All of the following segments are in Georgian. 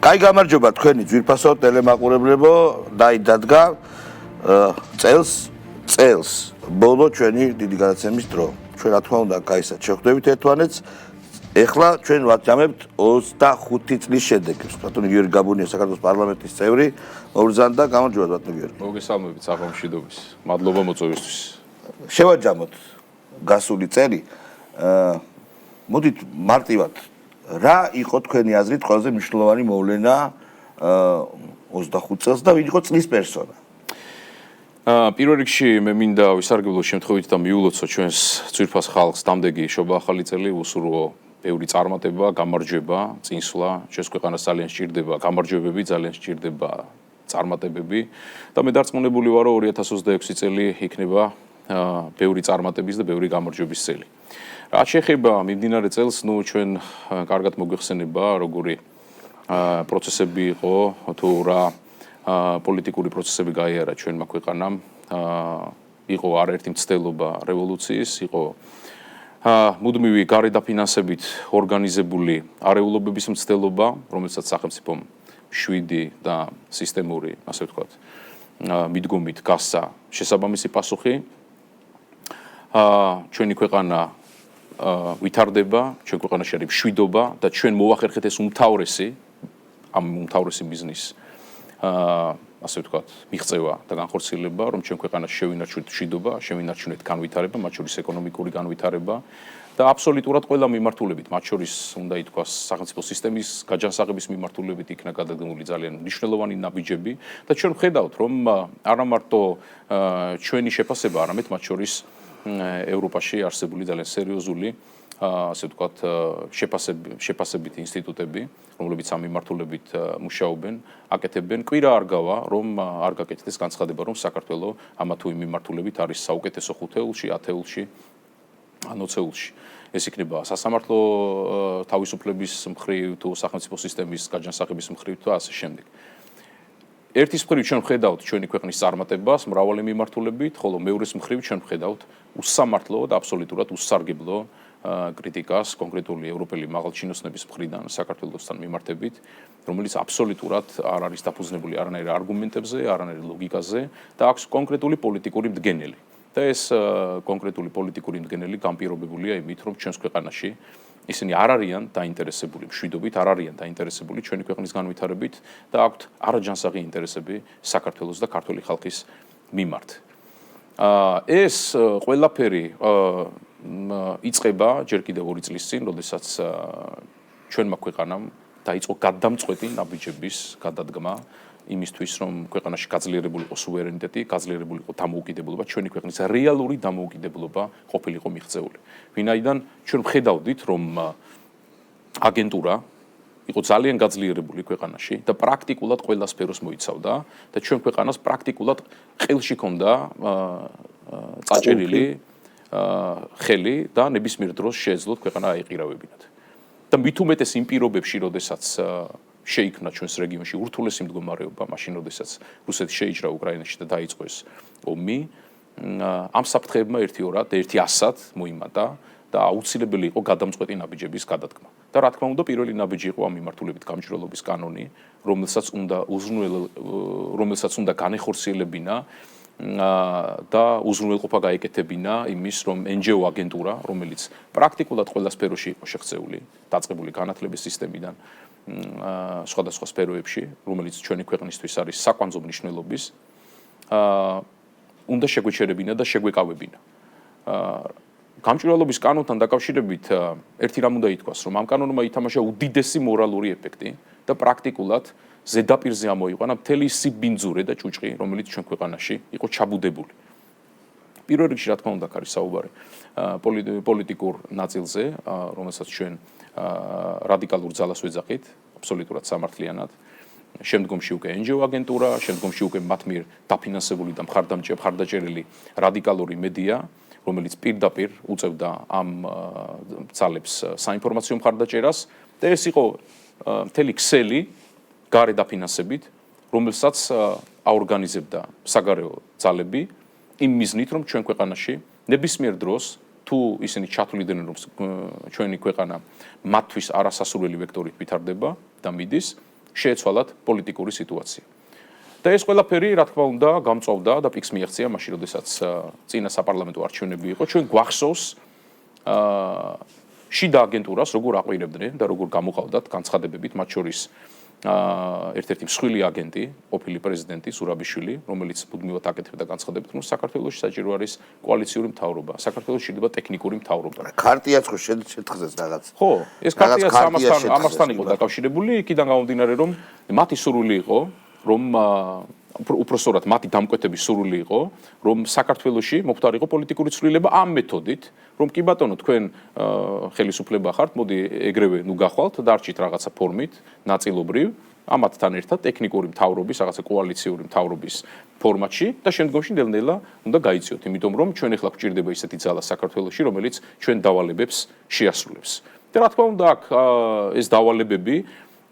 კაი გამარჯობა თქვენი ძვირფასო ტელემაყურებლებო, დაიდადგა წელს ბოლო ჩვენი დიდი გადაცემის დრო. ჩვენ რა თქმა უნდა კაისად შევხვდებით ერთმანეთს. ეხლა ჩვენ ვაჯამებთ 25 წლის შედეგებს. ბატონი გიორგი გაბუნია საქართველოს პარლამენტის წევრი, მოგზავნდა გამარჯობა ბატონი გიორგი. მოგესალმებით საღამოშიდობის. მადლობა მოწვევისთვის. შევაჯამოთ გასული წელი. მოდით მარტივად რა იყო თქვენი აზრით ყველაზე მნიშვნელოვანი მოვლენა 25 წელს და ვინ იყო წლის პერსონა? პირველ რიგში მე მინდა ვისარგებლო შემთხვევით და მიულოცო ჩვენს ძვირფას ხალხს დამდეგი შობა ახალი წელი, უსურვო ბევრი წარმატება, გამარჯვება, წინსვლა, ჩვენს ქვეყანას ძალიან სჭირდება გამარჯვებები, ძალიან სჭირდება წარმატებები და მე დარწმუნებული ვარო 2026 წელი იქნება ბევრი წარმატების და ბევრი გამარჯვების წელი. რაც შეეხება მიმდინარე წელს, ჩვენ კარგად მოგვიხსენება, როგორი პროცესები იყო, თუ რა პოლიტიკური პროცესები გაიარა ჩვენმა ქვეყანამ, იყო არაერთი მცდელობა რევოლუციის, იყო მუდმივი გარედაფინანსებით ორგანიზებული არეულობების მცდელობა, რომელსაც სახელმწიფომ შვიდი და სისტემური, ასე ვთქვათ, მიდგომით გასცა შესაბამისი პასუხი. ჩვენი ქვეყანა ვითარდება, ჩვენ ქვეყანაში არის მშვიდობა და ჩვენ მოვახერხეთ ეს უმთავრესი ბიზნეს ასე ვთქვათ, მიღწევა და განხორციელება, რომ ჩვენ ქვეყანაში შევინარჩუნოთ მშვიდობა, შევინარჩუნოთ განვითარება, მათ შორის ეკონომიკური განვითარება და აბსოლუტურად ყველა მიმართულებით, მათ შორის უნდა ითქვას სახელმწიფო სისტემის გაჯანსაღების მიმართულებით იქნა გადადგმული ძალიან მნიშვნელოვანი ნაბიჯები და ჩვენ ვხედავთ, რომ არა მარტო ჩვენი შეფასება, არამედ მათ შორის ევროპაში არსებული ძალიან სერიოზული ასე ვთქვათ შეფასებითი ინსტიტუტები, რომლებიც ამ მიმართულებით მუშაობენ, აკეთებენ, კვირა არ გავა, რომ არ გაკეთდეს განცხადება, რომ საქართველოს ამა თუ იმ მიმართულებით არის საუკეთესო 5-ეულში, 10-ეულში, 20-ეულში. ეს იქნება სასამართლო თავისუფლების მხრივ თუ სახელმწიფო სისტემის გაჯანსაღების მხრივ თუ ასე შემდეგ. ერთის მხრივ ჩვენ ვხედავთ ჩვენი ქვეყნის წარმატებას მრავალი მიმართულებით, ხოლო მეორეს მხრივ ჩვენ ვხედავთ უსამართლო და აბსოლუტურად უსარგებლო კრიტიკას კონკრეტული ევროპელი მაღალჩინოსნების მხრიდან საქართველოსთან მიმართებით, რომელიც აბსოლუტურად არ არის დაფუძნებული არანაირ არგუმენტებზე, არანაირ ლოგიკაზე და აქვს კონკრეტული პოლიტიკური მდგენელი. და ეს კონკრეტული პოლიტიკური მდგენელი განპირობებულია იმით, რომ ჩვენს ქვეყანაში ისინი არ არიან დაინტერესებული მშვიდობით, არ არიან დაინტერესებული ჩვენი ქვეყნის განვითარებით და აქვთ არაჯანსაღი ინტერესები საქართველოს და ქართული ხალხის მიმართ. ეს ყველაფერი იწყება ჯერ კიდევ 2 წლის წინ, როდესაც ჩვენმა ქვეყანამ დაიწყო გადამწყვეტი ნაბიჯების გადადგმა იმისთვის, რომ ქვეყანაში გაძლიერებული იყო სუვერენიტეტი, გაძლიერებული იყო დამოუკიდებლობა, ჩვენი ქვეყნის რეალური დამოუკიდებლობა ყოფილიყო მიღწეული. ვინაიდან ჩვენ ვხედავდით, რომ აგენტურა იყო ძალიან გაძლიერებული ქვეყანაში და პრაქტიკულად ყველა სფეროს მოიცავდა და ჩვენ ქვეყანას პრაქტიკულად ყელში ჰქონდა წაჭერილი ხელი და ნებისმიერ დროს შეეძლოთ ქვეყანა აიყირავებინათ. და მით უმეტეს იმ პირობებში, როდესაც შეიქმნა ჩვენს რეგიონში ურთულესი მდგომარეობა, მაშინ როდესაც რუსეთი შეიჭრა უკრაინაში და დაიწყო ეს ომი, ამ საფრთხეებმა ერთი-ორად, ერთი-100-ად მოიმატა და აუცილებელი იყო გადამწყვეტი ნაბიჯების გადადგმა. და რა თქმა უნდა, პირველი ნაბიჯი იყო ამ მიმართულებით გამჭვირვალობის კანონი, რომელსაც უნდა განეხორციელებინა და უზრუნველყოფა გაეკეთებინა იმის, რომ NGO აგენტურა, რომელიც პრაქტიკულად ყველა სფეროში იყო შეღწეული, დაწყებული განათლების სისტემიდან სხვადასხვა სფეროებში, რომელიც ჩვენი ქვეყნისთვის არის საკვანძო მნიშვნელობის, უნდა შეგვეჩერებინა და შეგვეკავებინა. გამჭვირვალობის კანონთან დაკავშირებით ერთი რამ უნდა ითქვას, რომ ამ კანონმა ითამაშა უდიდესი მორალური ეფექტი და პრაქტიკულად ზედაპირზე ამოიყვანა მთელი სიბინძურე და ჭუჭყი, რომელიც ჩვენ ქვეყანაში იყო ჩაბუდებული. პირველ რიგში რა თქმა უნდა არის საუბარი პოლიტიკურ ნაწილზე, რომელსაც ჩვენ რადიკალურ ძალას ვეძახით, აბსოლუტურად სამართლიანად. შემდგომში უკვე NGO აგენტურა, შემდგომში უკვე მათ მიერ დაფინანსებული და მხარდაჭერილი რადიკალური მედია, რომელიც პირდაპირ უწევდა ამ ძალებს საინფორმაციო მხარდაჭერას და ეს იყო მთელი ქსელი გარე დაფინანსებით, რომელსაც აორგანიზებდა საგარეო ძალები იმ მიზნით, რომ ჩვენ ქვეყანაში ნებისმიერ დროს თუ ისინი ჩათვლიდნენ, რომ ჩვენი ქვეყანა მათთვის არასასურველი ვექტორით ვითარდება და მიდის, შეეცვალათ პოლიტიკური სიტუაცია. და ეს ყველაფერი, რა თქმა უნდა, გამწვავდა და პიკს მიაღწია მაშინ, როდესაც წინა საპარლამენტო არჩევნები იყო. ჩვენ გვახსოვს შიდა აგენტურას როგორ აყვირებდნენ და როგორ გამოყავდათ განცხადებებით, მათ შორის ერთ-ერთი მსხვილი აგენტი, ყოფილი პრეზიდენტი ზურაბიშვილი, რომელიც მუდმივად აკეთებდა განცხადებით, რომ საქართველოში საჭირო არის კოალიციური მთავრობა, საქართველოში შეიძლება ტექნიკური მთავრობა. ქარტიაც ხო შეთხზეს რაღაც. ხო, ეს ქარტია ამასთან იყო დაკავშირებული, იქიდან გამომდინარე, რომ მათი სურვილი იყო, რომ უпростоრად მათი დამკვეთების სურვილი იყო, რომ საქართველოში მოხდარიყო პოლიტიკური ცვლილება ამ მეთოდით, რომ კი ბატონო თქვენ ხელისუფლება ხართ, მოდი ეგრევე ნუ გახვალთ, დარჩით რაღაცა ფორმით, ნაწილობრივ, ამათთან ერთად ტექნიკური მთავრობის, რაღაცა კოალიციური მთავრობის ფორმატში და შემდგომში ნელ-ნელა უნდა გაიწიოთ, იმიტომ რომ ჩვენ ახლა გვჭირდება ისეთი ძალა საქართველოში, რომელიც ჩვენ დავალებებს შეასრულებს. და რა თქმა უნდა, აქ ეს დავალებები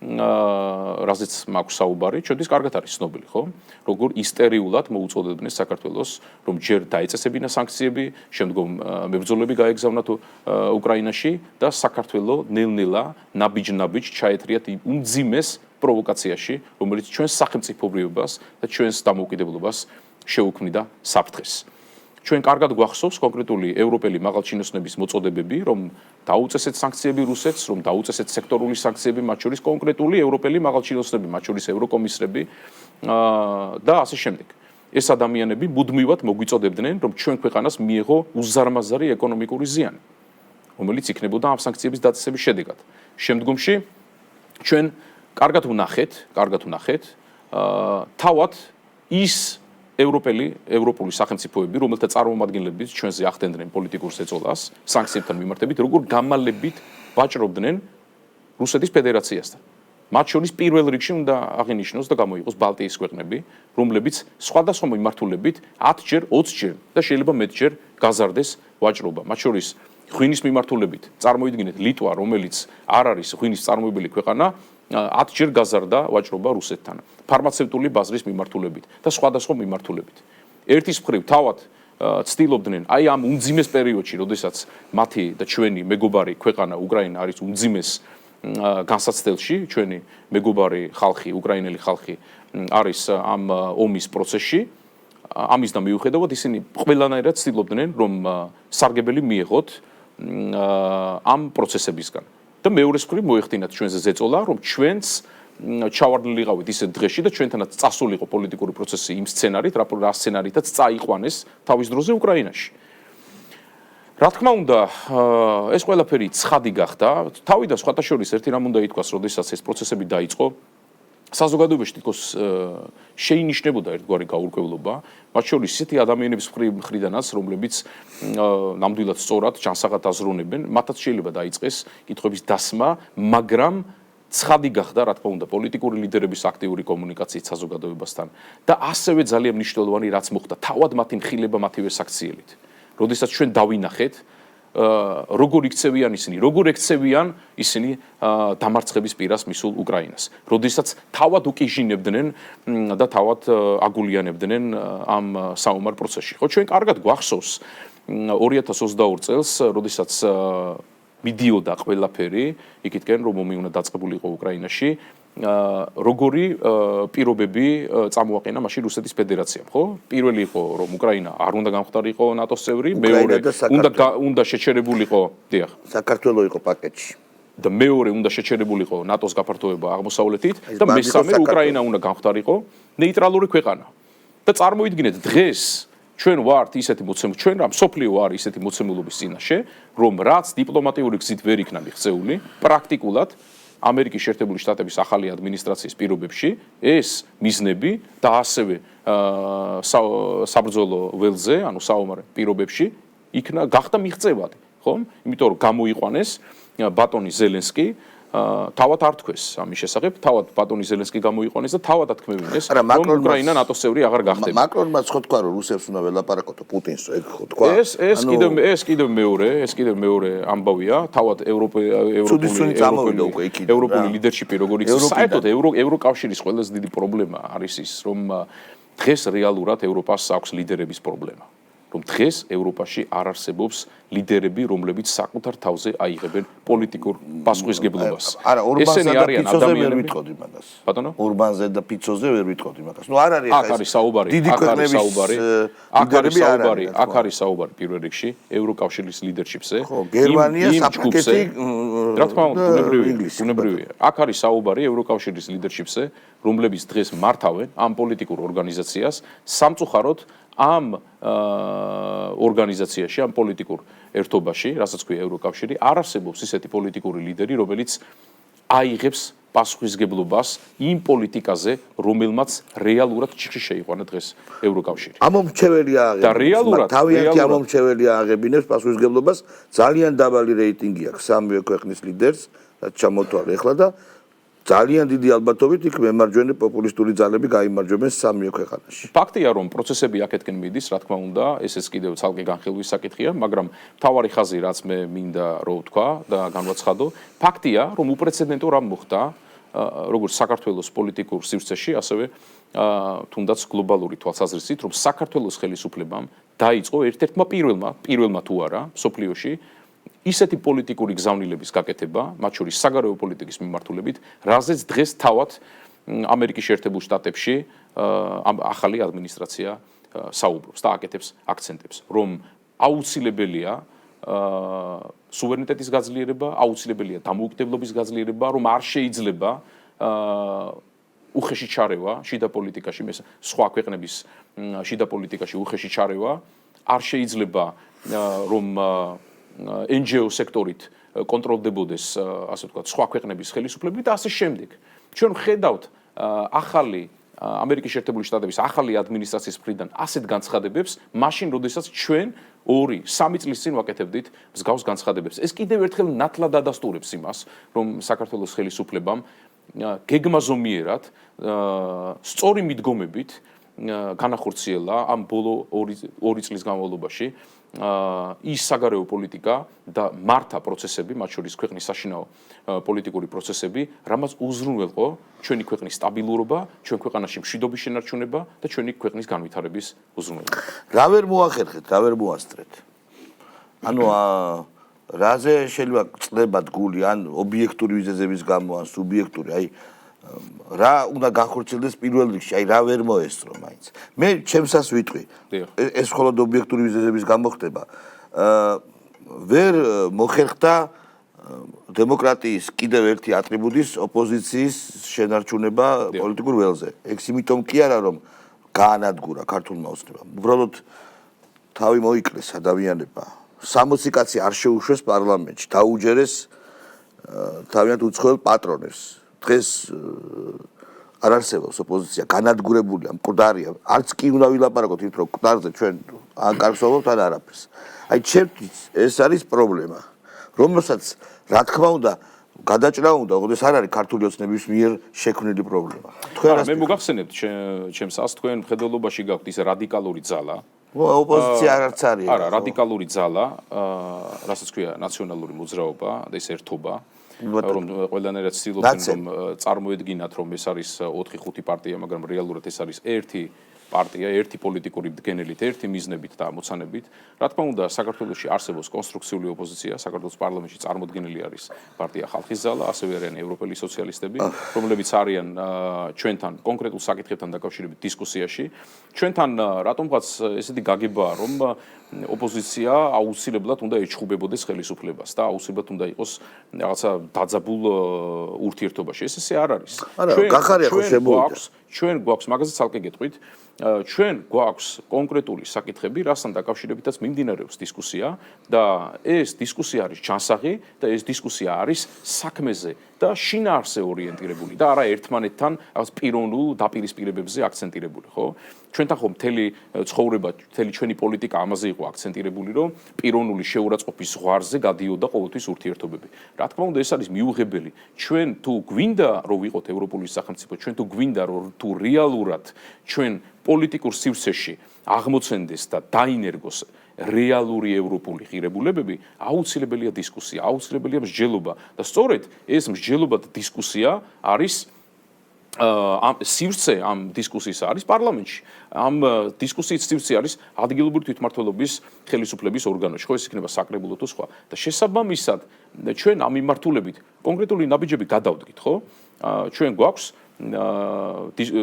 რაზეც მაქვს საუბარი, ჩვენთვის კარგად არის ცნობილი, ხო? როგორ ისტერიულად მოუწოდებდნენ საქართველოს, რომ ჯერ დაეწესებინა სანქციები, შემდგომ მებრძოლები გაეგზავნათ უკრაინაში და საქართველო ნელ-ნელა ნაბიჯ-ნაბიჯ ჩაეთრიათ უმძიმეს პროვოკაციაში, რომელიც ჩვენს სახელმწიფობრიობას და ჩვენს დამოუკიდებლობას შეუქმნიდა საფრთხეს. ჩვენ კარგად გვახსოვს კონკრეტული ევროპელი მაღალჩინოსნების მოწოდებები, რომ დაუწესეთ სანქციები რუსეთს, რომ დაუწესეთ სექტორული სანქციები, მათ შორის კონკრეტული ევროპელი მაღალჩინოსნები, მათ შორის ევროკომისრები და ასე შემდეგ. ეს ადამიანები მუდმივად მოგვიწოდებდნენ, რომ ჩვენ ქვეყანას მიეღო უზარმაზარი ეკონომიკური ზიანი, რომელიც იქნებოდა ამ სანქციების დაწესების შედეგად. შემდგომში ჩვენ კარგად ვნახეთ, თავად ის ევროპული სახელმწიფოები, რომელთა წარმომადგენლები ჩვენზე ახდენდნენ პოლიტიკურ ზეწოლას, სანქციებთან მიმართებით, როგორ გამალებით ვაჭრობდნენ რუსეთის ფედერაციასთან. მათ შორის პირველ რიგში უნდა აღინიშნოს და გამოიყოს ბალტიის ქვეყნები, რომლებიც სხვადასხვა მიმართულებით 10-ჯერ, 20-ჯერ და შეიძლება მეტჯერ გაზარდეს ვაჭრობა. მათ შორის ღვინის მიმართულებით წარმოიდგინეთ ლიტვა, რომელიც არ არის ღვინის წარმოებელი ქვეყანა, 10-ჯერ გაზარდა ვაჭრობა რუსეთთან. ფარმაცევტული ბაზრის მიმართულებით და სხვადასხვა მიმართულებით. ერთის მხრივ თავად ცდილობდნენ აი ამ უმძიმეს პერიოდში, როდესაც მათი და ჩვენი მეგობარი ქვეყანა უკრაინა არის უმძიმეს განსაცდელში, ჩვენი მეგობარი ხალხი, უკრაინელი ხალხი არის ამ ომის პროცესში. ამის და მიუხედავად ისინი ყველანაირად ცდილობდნენ, რომ სარგებელი მიეღოთ ამ პროცესებისგან. და მეორეს მხრივ მოეხდინათ ჩვენზე ზეწოლა, რომ ჩვენც ჩავარდნილიყავით ისეთ დღეში და ჩვენთანაც წასულიყო პოლიტიკური პროცესი იმ სცენარით, რა სცენარითაც წაიყვანეს თავის დროზე უკრაინაში. რა თქმა უნდა, ეს ყველაფერი ცხადი გახდა. თავიდან სხვათა შორის ერთი რამ უნდა ითქვას, როდესაც ეს პროცესები დაიწყო, საზოგადოებაში თითქოს შეინიშნებოდა ერთგვარი გაურკვევლობა, მათ შორის ისეთი ადამიანების მხრიდანაც, რომლებიც ნამდვილად სწორად ჯანსაღად აზროვნებენ, მათაც შეიძლება დაიწყეს კითხვების დასმა, მაგრამ ცხადი გახდა, რა თქმა უნდა, პოლიტიკური ლიდერების აქტიური კომუნიკაციით საზოგადოებასთან და ასევე ძალიან მნიშვნელოვანი რაც მოხდა, თავად მათი მხილება მათივე საქციელით. როდესაც ჩვენ დავინახეთ როგორ იქცევიან ისინი დამარცხების პირას მისულ უკრაინას. როდესაც თავად უკიჟინებდნენ და თავად აგულიანებდნენ ამ საომარ პროცესში. ხო, ჩვენ კარგად გვახსოვს 2022 წელს, როდესაც მიდიოდა ყველაფერი იქითკენ, რომ ომი უნდა დაწყებულიყო უკრაინაში, როგორი პირობები წამოაყენა მაშინ რუსეთის ფედერაციამ, ხო? პირველი იყო, რომ უკრაინა არ უნდა გამხდარიყო ნატოს წევრი, მეორე უნდა შეჩერებულიყო, დიახ, საქართველო იყო პაკეტში. და მეორე უნდა შეჩერებულიყო ნატოს გაფართოება აღმოსავლეთით და მესამე უკრაინა უნდა გამხდარიყო ნეიტრალური ქვეყანა. და წარმოიდგინეთ დღეს ჩვენ ვართ ისეთი ჩვენ რა მსოფლიო არის ისეთი მოცემულობის წინაშე, რომ რაც დიპლომატიური გზით ვერ იქნა მიღწეული, პრაქტიკულად ამერიკის შეერთებული შტატების ახალი ადმინისტრაციის პირობებში ეს მიზნები და ასევე საბრძოლო ველზე, ანუ საომარ პირობებში გახდა მიღწევადი, ხო? იმიტომ რომ გამოიყვანეს ბატონი ზელენსკი თავად არ თქვეს ამის შესახებ, თავად ბატონი ზელენსკი გამოიყვანეს და თავად ათქმევინეს, რომ უკრაინა ნატოს წევრი აღარ გახდება. მაკრონმაც ხო თქვა, რომ რუსებს უნდა ველაპარაკოთო პუტინს, ეგ ხო თქვა. ეს კიდევ მეორე ამბავია, თავად ევროპული ლიდერშიპი როგორ იქცეს. საერთოდ ევროკავშირის ყველაზე დიდი პრობლემა არის ის, რომ დღეს რეალურად ევროპას აქვს ლიდერების პრობლემა. რომ დღეს ევროპაში არ არსებობს ლიდერები, რომლებიც საკუთარ თავზე აიღებენ პოლიტიკურ პასუხისგებლობას. არა, ურბანზე და პიცოზე ვერ ვიტყოდი მაგას. ბატონო? ურბანზე და პიცოზე ვერ ვიტყოდი მაგას. ნუ არ არის აქ არის საუბარი, აქ არის საუბარი პირველ რიგში ევროკავშირის ლიდერშიპზე. ხო, გერმანია, საფრანგეთი, რა თქმა უნდა, ბუნებრივია. აქ არის საუბარი ევროკავშირის ლიდერშიპზე, რომლებიც დღეს მართავენ ამ პოლიტიკურ ორგანიზაციას, სამწუხაროდ ამ ორგანიზაციაში, ამ პოლიტიკურ ერთობაში, რასაც ქვია ევროკავშირი, არ არსებობს ისეთი პოლიტიკური ლიდერი, რომელიც აიღებს პასუხისგებლობას იმ პოლიტიკაზე, რომელმაც რეალურად ჩიხში შეიყვანა დღეს ევროკავშირი. ამომრჩეველია აღებინებს, თავიანთი ამომრჩეველია აღებინებს პასუხისგებლობას, ძალიან დაბალი რეიტინგი აქვს სამივე ქვეყნის ლიდერს, რაც ჩამოთვალე ახლა და ძალიან დიდი ალბათობით იქ მემარჯვენე პოპულისტური ძალები გაიმარჯვებენ სამივე ქვეყანაში. ფაქტია, რომ პროცესები აქეთკენ მიდის, რა თქმა უნდა, ესეც კიდევ ცალკე განხილვის საკითხია, მაგრამ მთავარი ხაზი, რაც მე მინდა რომ ვთქვა და განვაცხადო, ფაქტია, რომ უპრეცედენტო რამ მოხდა, როგორც საქართველოს პოლიტიკურ სივრცეში, ასევე თუნდაც გლობალური თვალსაზრისით, რომ საქართველოს ხელისუფლებამ დაიწყო ერთ-ერთმა პირველმა თუ არა, მსოფლიოში ისეთი პოლიტიკური გზავნილების გაკეთება, მათ შორის საგარეო პოლიტიკის მიმართულებით, რაზეც დღეს თავად ამერიკის შეერთებულ შტატებში ახალი ადმინისტრაცია საუბრობს და აკეთებს აქცენტებს, რომ აუცილებელია სუვერენიტეტის გაძლიერება, აუცილებელია დამოუკიდებლობის გაძლიერება, რომ არ შეიძლება უხეში ჩარევა შიდა პოლიტიკაში, სხვა ქვეყნების შიდა პოლიტიკაში უხეში ჩარევა, არ შეიძლება რომ NGO სექტორით კონტროლდებოდეს, ასე ვთქვათ, სხვა ქვეყნების ხელისუფლებით და ასე შემდეგ. ჩვენ ვხედავთ ახალი ამერიკის შეერთებული შტატების ახალი ადმინისტრაციის მხრიდან ასეთ განცხადებებს, მაშინ, როდესაც ჩვენ 2-3 წლის წინ ვაკეთებდით მსგავს განცხადებებს. ეს კიდევ ერთხელ ნათლად ადასტურებს იმას, რომ საქართველოს ხელისუფლებამ გეგმაზომიერად სწორი მიდგომებით განახორციელა ამ ბოლო 2 წლის განმავლობაში ის საგარეო პოლიტიკა და მართა პროცესები, მათ შორის ქვეყნის საშინაო პოლიტიკური პროცესები, რამაც უზრუნველყო ჩვენი ქვეყნის სტაბილურობა, ჩვენ ქვეყანაში მშვიდობის შენარჩუნება და ჩვენი ქვეყნის განვითარების უზრუნველყო. რა ვერ მოახერხეთ, რა ვერ მოასწრეთ? ანუ რაზე შეიძლება წლებად გული, ან ობიექტური მიზეზების გამო, ან სუბიექტური, აი რა უნდა განხორციელდეს პირველ რიგში, აი რა ვერ მოესწრო მაინც. მე ჩემსას ვიტყვი. ეს მხოლოდ ობიექტური მიზეზების გამო ხდება. ვერ მოხერხდა დემოკრატიის კიდევ ერთი ატრიბუტის ოპოზიციის შენარჩუნება პოლიტიკურ ველზე. ეგ იმიტომ კი არა, რომ გაანადგურა ქართულმა ოცნებამ. უბრალოდ თავი მოიკლეს ადამიანებმა. 60 კაცი არ შეუშვეს პარლამენტში, დაუჯერეს თავიანთ უცხოელ პატრონებს. დღეს არ არსებობს ოპოზიცია, განადგურებულია, მკვდარია. არც კი უნდა ვილაპარაკოთ იმ მკვდარზე ჩვენ ან კარგს ვამბობთ ან არაფერს. აი ჩემთვის ეს არის პრობლემა, რომელსაც რა თქმა უნდა გადაჭრა უნდა, ოღონდ არ არის ქართული ოცნების მიერ შექმნილი პრობლემა. თქვენ მე მოგახსენებთ ჩემს ას თქვენ მხედველობაში გაქვთ ის რადიკალური ძალა. ოპოზიცია არც არის. არა, რადიკალური ძალა, რასაც ქვია ნაციონალური მოძრაობა და ეს ერთობა. რომ ყველანაირად ცდილობენ რომ წარმოედგინათ რომ ეს არის 4-5 პარტია, მაგრამ რეალურად ეს არის ერთი პარტია, ერთი პოლიტიკური მდგენელით, ერთი მიზნებით და ამოცანებით. რა თქმა უნდა, საქართველოში არსებობს კონსტრუქციული ოპოზიცია, საქართველოს პარლამენტში წარმოდგენილი არის პარტია ხალხის ძალა, ასევე არიან ევროპელი სოციალისტები, რომლებიც არიან ჩვენთან კონკრეტულ საკითხებთან დაკავშირებით დისკუსიაში. ჩვენთან რატომღაც ესეთი გაგებაა, რომ ოპოზიცია აუცილებლად უნდა ეჩხუბებოდეს ხელისუფლებას და აუცილებლად უნდა იყოს რაღაცა დაძაბულ ურთიერთობაში. ესე არ არის. ჩვენ გვაქვს მაგაზე ცალკე გეტყვით. ჩვენ გვაქვს კონკრეტული საკითხები, რასთან დაკავშირებითაც მიმდინარეობს დისკუსია და ეს დისკუსია არის ჩანსაღი და ეს დისკუსია არის საქმეზე და შინაარსზე ორიენტირებული და არა ერთმანეთთან რაღაც პიროვნულ დაპირისპირებებზე აქცენტირებული, ხო? ჩვენთან ხო მთელი ცხოვრება, მთელი ჩვენი პოლიტიკა ამაზე იყო აქცენტირებული, რომ პიროვნული შეურაცხყოფის ზღვარზე გადიოდა ყოველთვის ურთიერთობები. რა თქმა უნდა, ეს არის მიუღებელი. ჩვენ თუ გვინდა რომ ვიყოთ ევროპული სახელმწიფო, ჩვენ თუ გვინდა რომ თუ რეალურად ჩვენ პოლიტიკურ სივრცეში აღმოცენდეს და დაინერგოს რეალური ევროპული ღირებულებები, აუცილებელია დისკუსია, აუცილებელია მსჯელობა და სწორედ ეს მსჯელობა და დისკუსია არის ამ სივრცე ამ დისკუსიის არის პარლამენტში. ამ დისკუსიის სივრცე არის ადგილობრივი თვითმმართველობის ხელისუფლების ორგანოში. ხო, ეს იქნება საკრებულო თუ სხვა. და შესაბამისად ჩვენ ამ მიმართულებით კონკრეტული ნაბიჯები გადავდგით, ხო? ჩვენ გვაქვს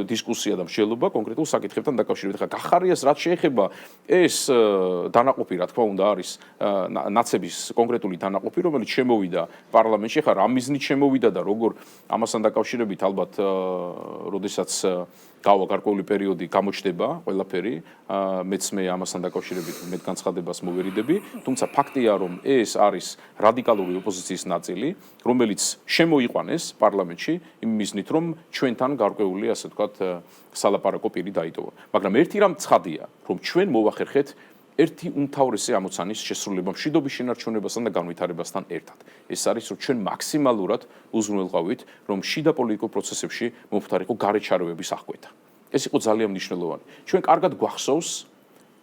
დისკუსია და მსჯელობა კონკრეტულ საკითხებთან დაკავშირებით. ხა გახარიას რაც შეეხება ეს დანაყოფი, რა თქმა უნდა, არის ნაცების კონკრეტული დანაყოფი, რომელიც შემოვიდა პარლამენტში. ხა რა მიზნით შემოვიდა და როგორ ამასთან დაკავშირებით ალბათ როდესაც გავა გარკვეული პერიოდი გამოჩნდება ყველაფერი, მეც მე ამასთან დაკავშირებით მეტ განცხადებას მოვერიდები, თუმცა ფაქტია, რომ ეს არის რადიკალური ოპოზიციის ნაწილი, რომელიც შემოიყვანეს პარლამენტში იმ მიზნით, რომ ჩვენთან გარკვეული, ასე ვთქვათ, სალაპარაკო პირი დაიტოვა. მაგრამ ერთი რამ ცხადია, რომ ჩვენ მოვახერხეთ ერთი უმთავრესი ამოცანის შესრულება მშვიდობის შენარჩუნებასთან და განვითარებასთან ერთად. ეს არის, რომ ჩვენ მაქსიმალურად უზრუნველყავით, რომ შიდა პოლიტიკურ პროცესებში მომხდარიყო გარეჩარევების აღკვეთა. ეს იყო ძალიან მნიშვნელოვანი. ჩვენ კარგად გვახსოვს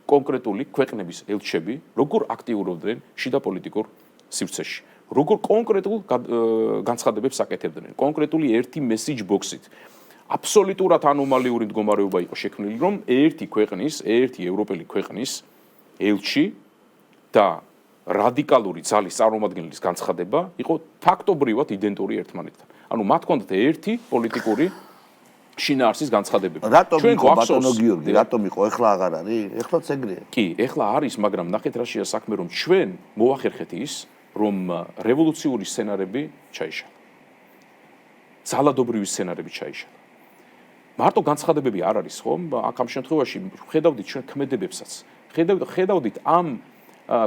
კონკრეტული ქვეყნების ელჩები, როგორ აქტიურობდნენ შიდა პოლიტიკურ სივრცეში, როგორ კონკრეტულ განცხადებებს აკეთებდნენ, კონკრეტული ერთი მესიჯ ბოქსით. აბსოლუტურად ანომალიური მდგომარეობა იყო შექმნილი, რომ ერთი ევროპელი ქვეყნის ელჩი და რადიკალური ძალის წარმომადგენლის განცხადება იყო ფაქტობრივად იდენტური ერთმანეთთან. ანუ მათ ჰქონდათ ერთი პოლიტიკური შინაარსის განცხადებები. რატომ იყო ბატონო გიორგი, რატომ იყო, ეხლა აღარ არის? ეხლაც ეგრეა. კი, ეხლა არის, მაგრამ ნახეთ რა შეა საქმე, რომ ჩვენ მოვახერხეთ ის, რომ რევოლუციური სცენარები ჩაიშალა. ძალადობრივი სცენარები ჩაიშალა. მარტო განცხადებები არ არის, ხო? აქ ამ შემთხვევაში ხედავდით ჩვენ ქმედებებსაც. ხედავდით ამ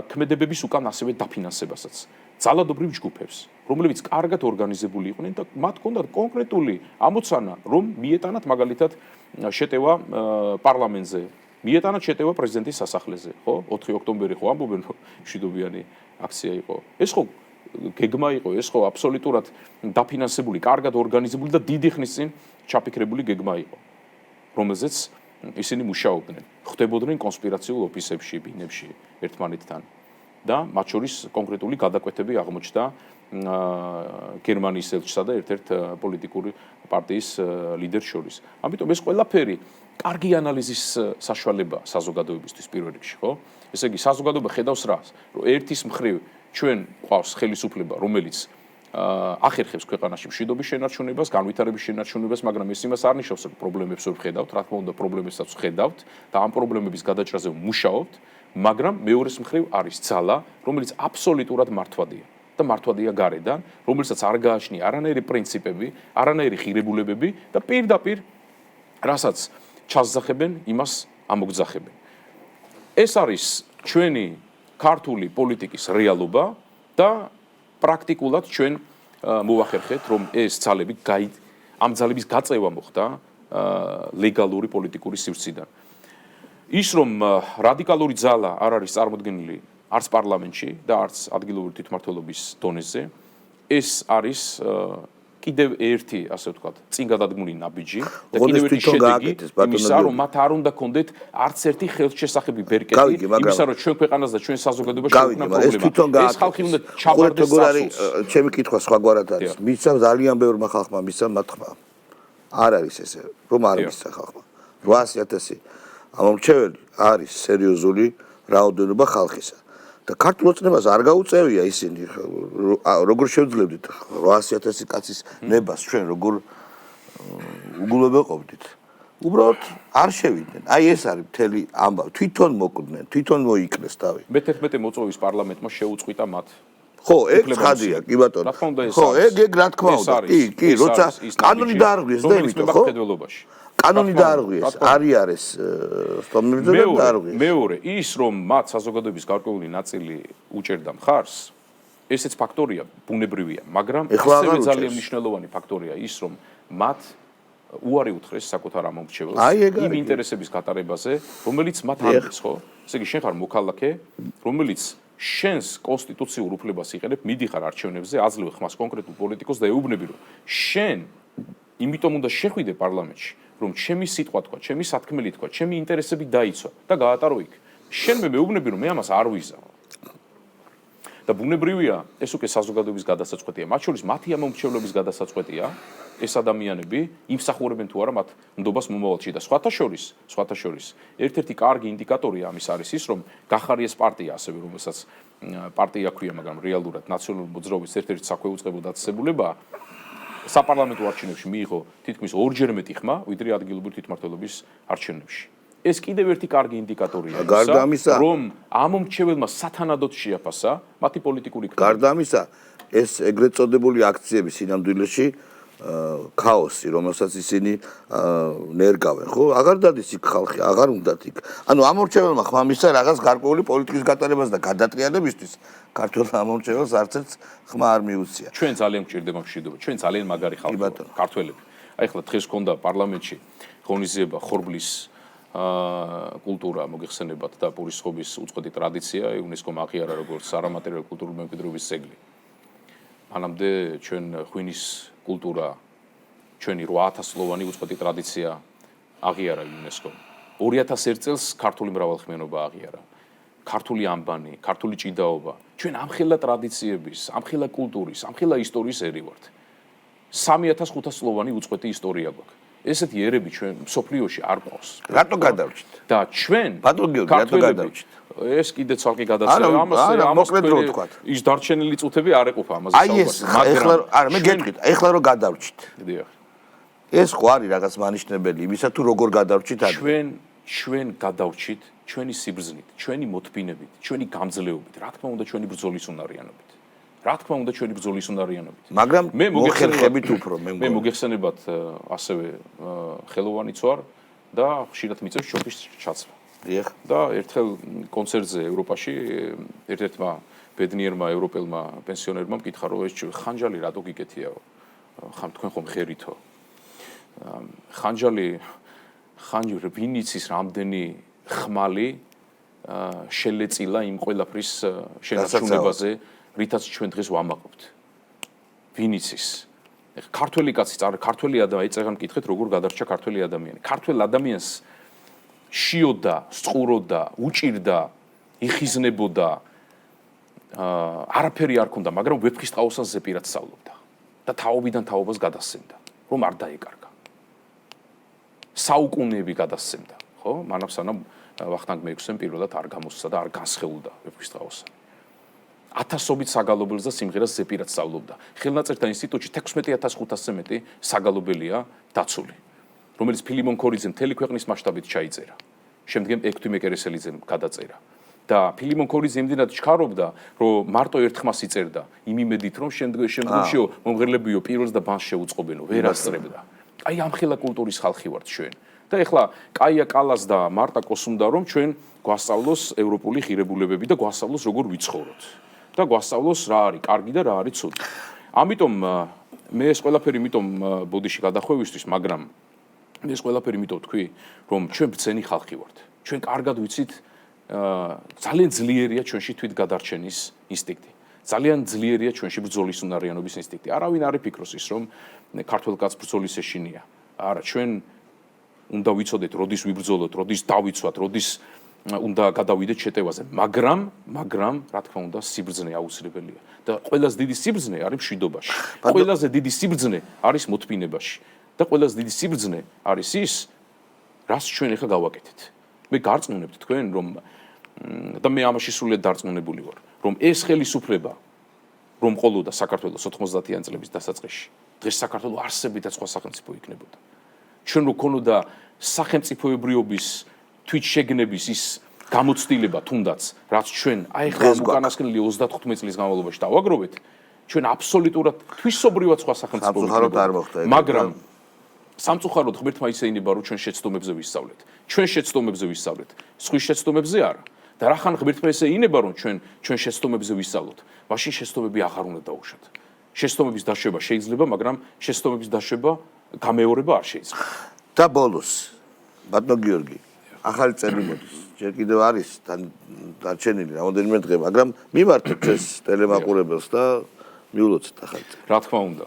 ქმედებების უკან ასევე დაფინანსებასაც. ძალადობრივ ჯგუფებს, რომლებიც კარგად ორგანიზებული იყვნენ და მათ ჰქონდათ კონკრეტული ამოცანა, რომ მიეტანათ მაგალითად შეტევა პარლამენტზე, მიეტანათ შეტევა პრეზიდენტის სასახლეზე, ხო? 4 ოქტომბერი ხო ამბობენ, რომ მშვიდობიანი აქცია იყო. ეს ხო გეგმა იყო, ეს ხო აბსოლუტურად დაფინანსებული, კარგად ორგანიზებული და დიდი ხნის წინ ჩაფიქრებული გეგმა იყო, რომელზეც ისინი მუშაობდნენ, ხდებოდნენ კონსპირაციულ ოფისებში, ბინებში ერთმანეთთან და მათ შორის კონკრეტული გადაკვეთები აღმოჩნდა გერმანიის ელჩსა და ერთ-ერთ პოლიტიკური პარტიის ლიდერს შორის. ამიტომ ეს ყველაფერი კარგი ანალიზის საშუალებაა საზოგადოებისთვის პირველ რიგში, ხო? ესე იგი, საზოგადოება ხედავს რას, რომ ერთის მხრივ ჩვენ ყავს ხელისუფლება, რომელიც ახერხებს ქვეყანაში მშვიდობის შენარჩუნებას, განვითარების შენარჩუნებას, მაგრამ ეს იმას არ ნიშნავს, რომ პრობლემებს ვერ ხედავთ, რა თქმა უნდა, პრობლემებსაც ხედავთ და ამ პრობლემების გადაჭრაზე მუშაობთ, მაგრამ მეორეს მხრივ არის ძალა, რომელიც აბსოლუტურად მართვადია და მართვადია გარედან, რომელსაც არ გააჩნია არანაირი პრინციპები, არანაირი ღირებულებები და პირდაპირ რასაც ჩასძახებენ, იმას ამოგძახებენ. ეს არის ჩვენი ქართული პოლიტიკის რეალობა და პრაქტიკულად ჩვენ მოვახერხეთ, რომ ეს ძალები ამ ძალების გაწევა მოხდა ლეგალური პოლიტიკური სივრციდან. ის რომ რადიკალური ძალა არ არის წარმოდგენილი არც პარლამენტში და არც ადგილობრივი თვითმმართველობის დონეზე, ეს არის კიდევ ერთი, ასე ვთქვათ, წინ გადადგმული ნაბიჯი და კიდევ ერთი შედეგი იმისა, რომ მათ არ უნდა კონდეთ არც ერთი ხელშესახები ბერკეტი, იმისა, რომ ჩვენ ქვეყანას და ჩვენ საზოგადოებას შეუქმნა პრობლემა. ეს ხალხი უნდა ჩაბარდეს წასულს. ჩემი კითხვა სხვაგვარად არის. მისცა ძალიან ბევრმა ხალხმა, მისცა მათ ხმა. არ არის ესე, რომ არ მისცა ხალხმა. 800,000 ამომრჩეველი არის სერიოზული რაოდენობა ხალხისა. და ქართულ ოცნებას არ გაუწევია ისინი, როგორ შევძლებდით 800,000 კაცის ნებას ჩვენ როგორ უგულებელყოფდით. უბრალოდ არ შევიდნენ. აი ეს არის მთელი ამბავი. თვითონ მოკვდნენ, თვითონ მოიკრეს თავი. მე-11 მოწვევის პარლამენტმა შეუწყვიტა მათ. ხო, ეგ ცხადია, კი ბატონო. ხო, ეგ რა თქმა უნდა. კი, როცა კანონი დაარღვიეს და იმით, ხო? კანონი დაარღვიეს, არის სტომირზე და დაარღვიეს. მეორე, ის რომ მათ საზოგადოების გარკვეული ნაწილი უჭერდა მხარს, ესეც ფაქტორია, ბუნებრივია, მაგრამ ასევე ძალიან მნიშვნელოვანი ფაქტორია ის, რომ მათ უარი უთხრეს საკუთარ ამომრჩეველს იმ ინტერესების გატარებაზე, რომელიც მათ ანგეს, ხო? ესე იგი, შენ ხარ მოქალაქე, რომელიც შენს კონსტიტუციურ უფლებას იყენებ, მიდიხარ არჩევნებზე, აძლევ ხმას კონკრეტულ პოლიტიკოს და ეუბნები, რომ შენ იმიტომ უნდა შეხვიდე პარლამენტში, რომ ჩემი სიტყვა თქვა, ჩემი სათქმელი თქვა, ჩემი ინტერესები დაიცვა და გაატარო იქ. შენ მეუბნები, რომ მე ამას არ ვიზამ. და ბუნებრივია, ეს უკვე საზოგადოების გადასაწყვეტია. მათ შორის მათი ამომრჩევლობის გადასაწყვეტია. ეს ადამიანები იმსახურებენ თუ არა მათ ნდობას მომავალში და სხვათა შორის ერთ-ერთი კარგი ინდიკატორი ამის არის ის, რომ გახარიეს პარტია ასევე, რომელსაც პარტია ქვია, მაგრამ რეალურად ნაციონალური მოძრაობის ერთ-ერთი საქვეუწყებო დაწესებულება საპარლამენტო არჩევნებში მიიღო თითქმის 2-ჯერ მეტი ხმა, ვიდრე ადგილობრივი თვითმმართველობის არჩევნებში. ეს კიდევ ერთი კარგი ინდიკატორია იმისა, რომ ამომრჩეველმა სათანადოდ შეაფასა მათი პოლიტიკური ქმედება. გარდა ამისა, ეს ეგრეთ წოდებული აქციები სინამდვილეში ქაოსი, რომელსაც ისინი ნერგავენ, ხო? აღარ დადის იქ ხალხი, აღარ უნდათ იქ. ანუ ამორჩეველმა ხმამისცა რაღაც გარკვეული პოლიტიკის გატარებას და გადატრიალებისთვის ქართველ ამორჩეველს არც ერთ ხმა არ მიუცია. ჩვენ ძალიან გვჭირდება მშვიდობა, ჩვენ ძალიან მაგარი ხალხი ვართ, ქართველები. აი ხლა დღეს ქონდა პარლამენტში ღონისძიება ხორბლის კულტურა მოგეხსენებათ და პურისხობის უწყვეტი ტრადიცია იუნესკომ აღიარა როგორც არამატერიალური კულტურული მემკვიდრეობის ძეგლი. მანამდე ჩვენ ღვინის კულტურა, ჩვენი 8000-ლოვანი უწყვეტი ტრადიცია აღიარა იუნესკომ. 2001 წელს ქართული მრავალხმიანობა აღიარა. ქართული ამბანი, ქართული ჭიდაობა, ჩვენ ამხელა ტრადიციების, ამხელა კულტურის, ამხელა ისტორიის ერი ვართ. 3500-ლოვანი უწყვეტი ისტორია გვაქვს. ესეთი ერები ჩვენ მსოფლიოში არ ყავს. რატო გადავრჩით? და ჩვენ რატო გადავრჩით? ეს კიდე ცალკე გადაცემა ამას ის დარჩენილი წუთები არ ეყოფა ამაზე საუბარს. აი ეხლა არა მე გეტყვით, ეხლა რომ გადავრჩით. დიახ. ეს ხო არის რაღაც მანიშნებელი იმისა თუ როგორ გადავრჩით ადრე. ჩვენ გადავრჩით ჩვენი სიბრძნით, ჩვენი მოთმინებით, ჩვენი გამძლეობით, რა თქმა უნდა ჩვენი ბრძოლის უნარიანობით. მაგრამ მე მოგეხსენებათ უფრო მე მოგეხსენებათ ასევე ხელოვანიც ვარ და ხშირად მიწევს შოქის ჩაცვა. დიახ. და ერთხელ კონცერტზე ევროპაში ერთ-ერთმა ბედნიერმა ევროპელმა პენსიონერმა მკითხა რომ ეს ხანჯალი რატო გიკეთიაო? თქვენ ხომ ხერითო? ხანჯალი ვინიცის რამდენი ხმალი შელეწილა იმ ყველაფრის შენარჩუნებაზე რითაც ჩვენ დღეს ვამაყობთ. ვინიცის. ეხლა ქართველი კაცი, ქართველი ადამიანი, ეწეღან მკითხეთ, როგორ გადარჩა ქართველი ადამიანი. ქართველ ადამიანს შიოდა, სწუროდა, უჭირდა, იხიზნებოდა, არაფერი არ ქონდა, მაგრამ ვეფხისტყაოსანს ზეპირად სწავლობდა და თაობიდან თაობას გადასცემდა, რომ არ დაეკარგა. საუკუნეები გადასცემდა, ხო? მანამ სანამ ვახტანგ მეექვსემ პირველად არ გამოსცა და არ განსხეულდა ვეფხისტყაოსანი. ათასობით საგალობელს და სიმღერას ზეპირად სწავლობდა. ხელნაწერთა ინსტიტუტში 16500-ზე მეტი საგალობელია დაცული, რომელიც ფილიმონ ქორიძემ მთელი ქვეყნის მასშტაბით ჩაიწერა. შემდგომ ექვთი მეკერესელიძემ გადაწერა. და ფილიმონ ქორიძე იმდენად ჩქარობდა, რომ მარტო ერთ ხმას იწერდა, იმ იმედით, რომ შემდგომშიო მომღერლებიო პირველს და ბანს შეუწყობენო, ვერ ასწრებდა. აი ამხელა კულტურის ხალხი ვართ ჩვენ. და ეხლა კაია კალას და მარტა კოს უნდა რომ ჩვენ გვასწავლოს ევროპული ღირებულებები და გვასწავლოს როგორ ვიცხოვროთ. და გვასწავლოს რა არის კარგი და რა არის ცუდი. ამიტომ მე ეს ყველაფერი მიტომ ბოდიში გადახვევისთვის, მაგრამ მე ეს ყველაფერი მიტომ თქვი, რომ ჩვენ ბრძენი ხალხი ვართ. ჩვენ კარგად ვიცით, ძალიან ძლიერია ჩვენში თვითგადარჩენის ინსტინქტი. ძალიან ძლიერია ჩვენში ბრძოლის უნარიანობის ინსტინქტი. არავინ არ იფიქროს ის, რომ ქართველ კაცს ბრძოლის ეშინია. არა, ჩვენ უნდა ვიცოდეთ, როდის ვიბრძოლოთ, როდის დავიცვათ, როდის უნდა გადავიდეთ შეტევაზე, მაგრამ რა თქმა უნდა, სიბრძნე აუცილებელია. და ყველაზე დიდი სიბრძნე არის მშვიდობაში. ყველაზე დიდი სიბრძნე არის მოთმინებაში. და ყველაზე დიდი სიბრძნე არის ის, რას ჩვენ ახლა გავაკეთეთ. მე გარწმუნებთ თქვენ, რომ და მე ამაში სრულიად დარწმუნებული ვარ, რომ ეს ხელისუფლება რომ ყოლოდა საქართველოს 90-იან წლების დასაწყისში, დღეს საქართველოს არსებითად და სხვა სახელმწიფო იქნებოდა. ჩვენ რო ქონოდა სახელმწიფოებრიობის თვითშეგნების ის გამოცდილება თუნდაც, რაც ჩვენ აი ხა უკანასკნელი 35 წლის განმავლობაში დავაგროვეთ, ჩვენ აბსოლუტურად თვისობრივად სხვა სახელმწიფო იქნებოდა. მაგრამ სამწუხაროდ ღმერთმა ისე ინება, რომ ჩვენ შეცდომებზე ვისწავლეთ. ჩვენ შეცდომებზე ვისწავლეთ, სხვის შეცდომებზე არა. და რახან ღმერთმა ისე ინება, რომ ჩვენ შეცდომებზე ვისწავლოთ, მაშინ შეცდომები აღარ უნდა დაუშვათ. შეცდომების დაშვება შეიძლება, მაგრამ შეცდომების დაშვება გამეორება არ შეიძლება. და ბოლოს, ბატონო გიორგი, ახალი წელი მოდის. ჯერ კიდევ არის დარჩენილი რამოდენიმე დღე, მაგრამ მიმართოთ ეს ტელემაყურებელს და მიულოცეთ ახალი წელი. რა თქმა უნდა.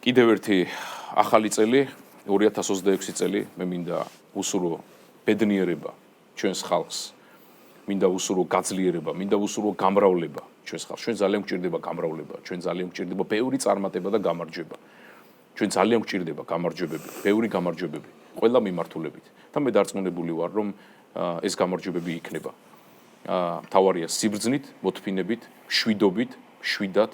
კიდევ ერთი ახალი წელი, 2026 წელი, მე მინდა უსურო ბედნიერება ჩვენს ხალხს. მინდა უსურო გაძლიერება, მინდა უსურო გამრავლება ჩვენს ხალხს. ჩვენ ძალიან გვჭირდება გამრავლება, ჩვენ ძალიან გვჭირდება ბევრი წარმატება და გამარჯვება. ჩვენ ძალიან გვჭირდება გამარჯვებები, ბევრი გამარჯვებები, ყველა მიმართულებით. და მე დარწმუნებული ვარ, რომ ეს გამარჯვებები იქნება. თავარია სიბრძნით, მოთფინებით, შვიდობით, შვიდად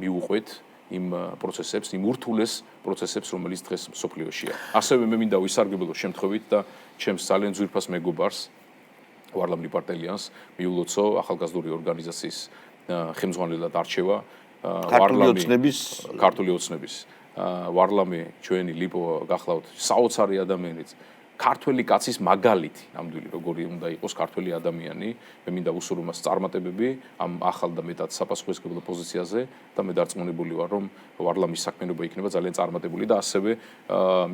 მიუყვეთ იმ პროცესებს, იმ ურთულეს პროცესებს, რომელიც დღეს მსოფლიოშია. ასევე მე მინდა ვისარგებლო შემთხვევით და ჩემს ძალიან ძვირფას მეგობარს ვარლამ ლიპარტელიანს მიულოცო ახალგაზრდული ორგანიზაციის ხელმძღვანელად არჩევა ქართული ოცნების ვარლამი ჩვენი ლიპო გახლავთ საოცარი ადამიანიც ქართველი კაცის მაგალითი ნამდვილი როგორი უნდა იყოს ქართველი ადამიანი მე მინდა ვუსურვო მას წარმატებები ამ ახალ და მეტად საპასუხისმგებლო პოზიციაზე და მე დარწმუნებული ვარ რომ ვარლამის საქმიანობა იქნება ძალიან წარმატებული და ასევე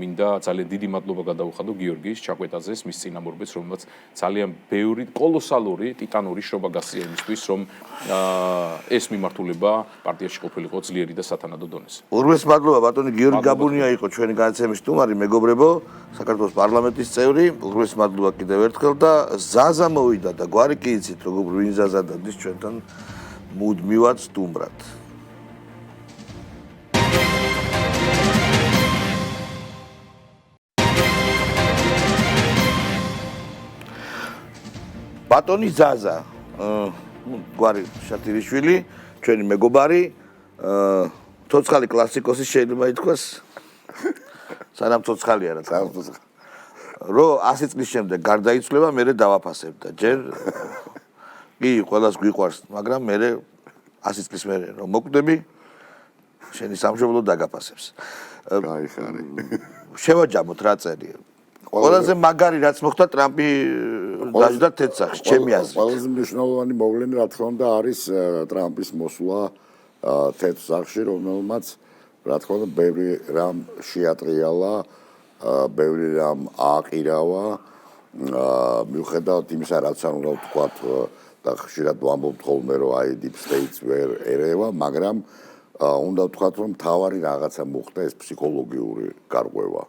მინდა ძალიან დიდი მადლობა გადავუხადო გიორგის ჩაკვეტაძეს მის წინამორბედს რომელმაც ძალიან ბევრი კოლოსალური ტიტანური შრომა გასწია იმისთვის რომ ეს მიმართულება პარტიაში ყოფილიყო ძლიერი და სათანადო დონეზე. ურმეს მადლობა ბატონი გიორგი გაბუნია იყო ჩვენი განაცემის სტუმარი მეგობრებო საქართველოს პარლამენტის წევრი ურმეს მადლობა კიდევ ერთხელ და ზაზა მოვიდა და გვარი კი იცით როგორ ვინ ზაზა დადის ჩვენთან მუდმივად სტუმრად. ბატონი ზაზა გვარი შატირიშვილი ჩვენი მეგობარი ცოცხალი კლასიკოსი შეიძლება ითქვას სანამ ცოცხალი არა რო 100 წლის შემდეგ გარდაიცვლება მე დავაფასებ და ჯერ კი ყველას გვიყვარს მაგრამ მე 100 წლის მერე რომ მოკვდები შენი სამშობლო დაგაფასებს აი ხარი შევაჯამოთ რა წერია ყველაზე მაგარი რაც მოხდა ტრამპი დაждდა თეთრსახში ჩემი აზრით ყველაზე მნიშვნელოვანი მოვლენა რა თქმა უნდა არის ტრამპის მოსვლა თეთრსახში რომელმაც რა თქმა უნდა ბევრი რამ შეატრიალა ბევრი რამ ააყირავა მიუხედავად იმისა რაც არ უნდა ვთქვათ და ხშირად ვამბობთ ხოლმე რომ აი deep states ვერ ერევა მაგრამ უნდა ვთქვათ რომ თავარი რაღაცა მოხდა ეს ფსიქოლოგიური გარღვევა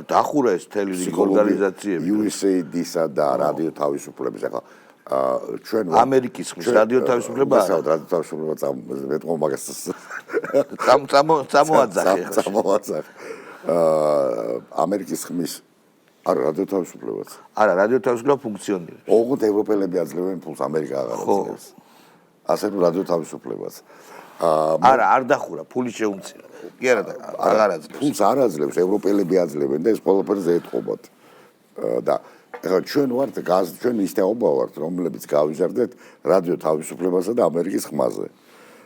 დახურა ეს თელი ორგანიზაციები USAID-ისა და რადიო თავისუფლების ახლა ჩვენ ამერიკის რადიო თავისუფლება რადიო თავისუფლება მეტყო მაგას წამოაძახე ამერიკის ხმის არა რადიო თავისუფლებაც არა რადიო თავისუფლება ფუნქციონირებს ოღონდ ევროპელები აძლევენ ფულს ამერიკა აღარ აძლევს ასე რომ რადიო თავისუფლებაც არა არ დახურა ფული შეუმცირა კი არა აღარ აძლევს ფულს არ აძლევს ევროპელები აძლევენ და ეს ყველაფერზე ეთყობათ და ეხლა ჩვენ ვართ ჩვენ ისთაობა ვართ რომლებიც გავიზარდეთ რადიო თავისუფლებასა და ამერიკის ხმაზე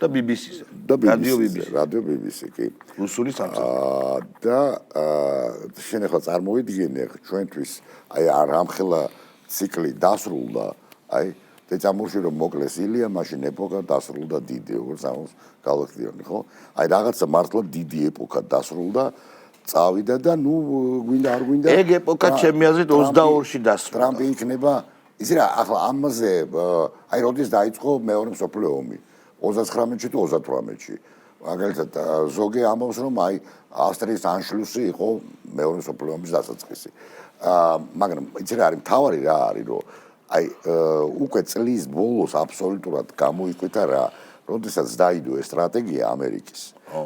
და BBC-ზე რადიო BBC კი რუსული სამსახური და შენ ახლა წარმოვიდგინე ჩვენთვის აი რამხელა ციკლი დასრულდა აი დეცემბერში რომ მოკლეს ილია მაშინ ეპოქა დასრულდა დიდი როგორც ამას გავახდიოდი ხო აი რაღაცა მართლა დიდი ეპოქა დასრულდა წავიდა და ნუ გვინდა არ გვინდა ეგ ეპოქა ჩემი აზრით 22-ში დასრულდა ტრამპი იქნება იცი რა ახლა ამაზე აი როდის დაიწყო მეორე მსოფლიო ომი 39-ში თუ 38-ში მაგალითად ზოგი ამბობს რომ აი ავსტრიის ანშლუსი იყო მეორე მსოფლიო ომის დასაწყისი მაგრამ იცი რა არის მთავარი რა არის რომ აი უკვე წლის ბოლოს აბსოლუტურად გამოიკვეთა რა როდესაც დაიდო ეს სტრატეგია ამერიკის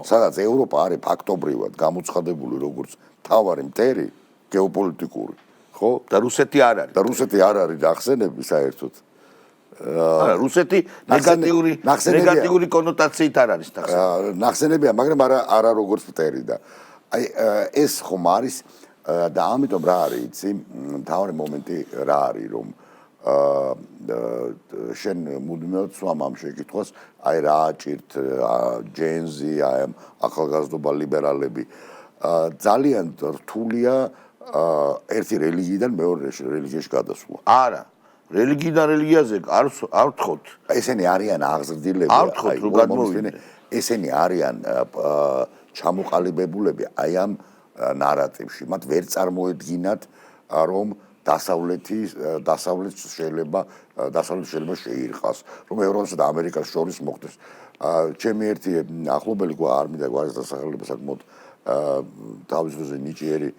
სადაც ევროპა არის ფაქტობრივად გამოცხადებული როგორც მთავარი მტერი გეოპოლიტიკური ხო და რუსეთი არ არის ახსენები საერთოდ არა რუსეთი ნეგატიური კონოტაციით არ არის ნახსენებია მაგრამ არა როგორც მტერი და აი ეს ხომ არის და ამიტომ რა არის იცი მთავარი მომენტი რა არის რომ შენ მუდმივად სვამ ამ შეკითხვას აი რა აჭირთ ჯენზი აი ახალგაზრდობა ლიბერალები ძალიან რთულია ერთი რელიგიიდან მეორე რელიგიაში გადასვლა არა რელიგიიდან რელიგიაზე არ ვთხოვთ ესენი არიან აღზრდილები არ ვთხოვთ რომ გადმოვიდნენ ესენი არიან ჩამოყალიბებულები აი ამ ნარატივში მათ ვერ წარმოედგინათ რომ დასავლეთს შეიძლება შეირყას რომ ევროპასა და ამერიკას შორის მოხდეს ჩემი ერთი ახლობელი არ მინდა გვარის დასახელება საკმაოდ თავის დროზე ნიჭიერი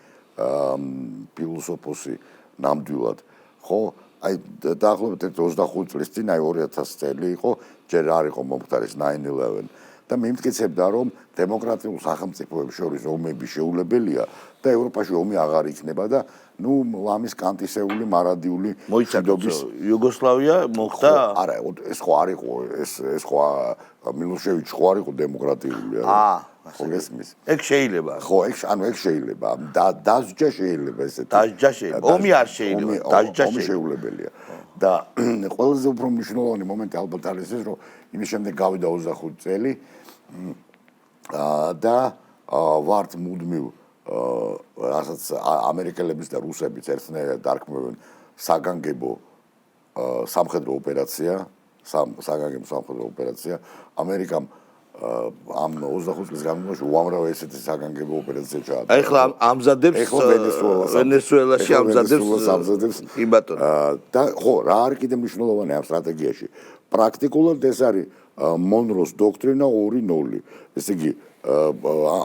ფილოსოფოსი ნამდვილად ხო აი დაახლოებით 25 წლის წინ აი 2000 წელი იყო ჯერ არ იყო მომხდარის 9/11 და მიმტკიცებდა რომ დემოკრატიულ სახელმწიფოებს შორის ომები შეუძლებელია და ევროპაში ომი აღარ იქნება და ნუ ამის კანტისეული მარადიული მოიცადოს იუგოსლავია მოხდა არა ეს ხო არ იყო ეს ხო მილოშევიჩი ხო არ იყო დემოკრატიული ხო გესმის ეგ შეიძლება ხო ეგ ანუ ეგ შეიძლება დასჯა შეიძლება ესეთი დასჯა შეიძლება ომი არ შეიძლება დასჯა შეუძლებელია და ყველაზე უფრო მნიშვნელოვანი მომენტი ალბათ არის ეს რომ იმის შემდეგ გავიდა 25 წელი და ვართ მუდმივ რასაც ამერიკელებიც და რუსებიც ერთნაირად დარქმევენ საგანგებო სამხედრო ოპერაცია ამერიკამ ამ 25 წლის განმავლობაში უამრავ ესეთი საგანგებო ოპერაცია ჩაატარა. ეხლა ამზადებს ვენესუელაში ამზადებს კი ბატონო. და ხო, რა არის კიდე მნიშვნელოვანი ამ სტრატეგიაში? პრაქტიკულად ეს არის მონროს დოქტრინა 2.0. ესე იგი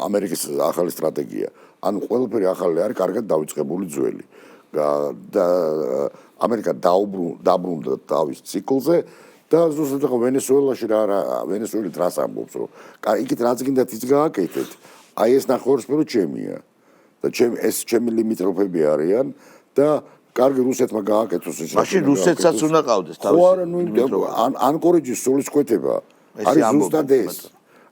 ამერიკის ახალი სტრატეგია. ანუ ყველაფერი ახალი არის, კარგად დავიწყებული ძველი. და ამერიკა დაბრუნდა თავის ციკლზე და ზუსტად ხო ვენესუელაში ვენესუელი რას ამბობს რომ იქით რაც გინდათ ის გააკეთეთ აი ეს ნახევარსფერო ჩემია და ჩემი ლიმიტროფები არიან და კარგი რუსეთმა გააკეთოს ეს მაშინ რუსეთსაც უნდა ყავდეს თავისი ხო არა ნუ ანკორეჯის სულისკვეთება არის ზუსტად ეს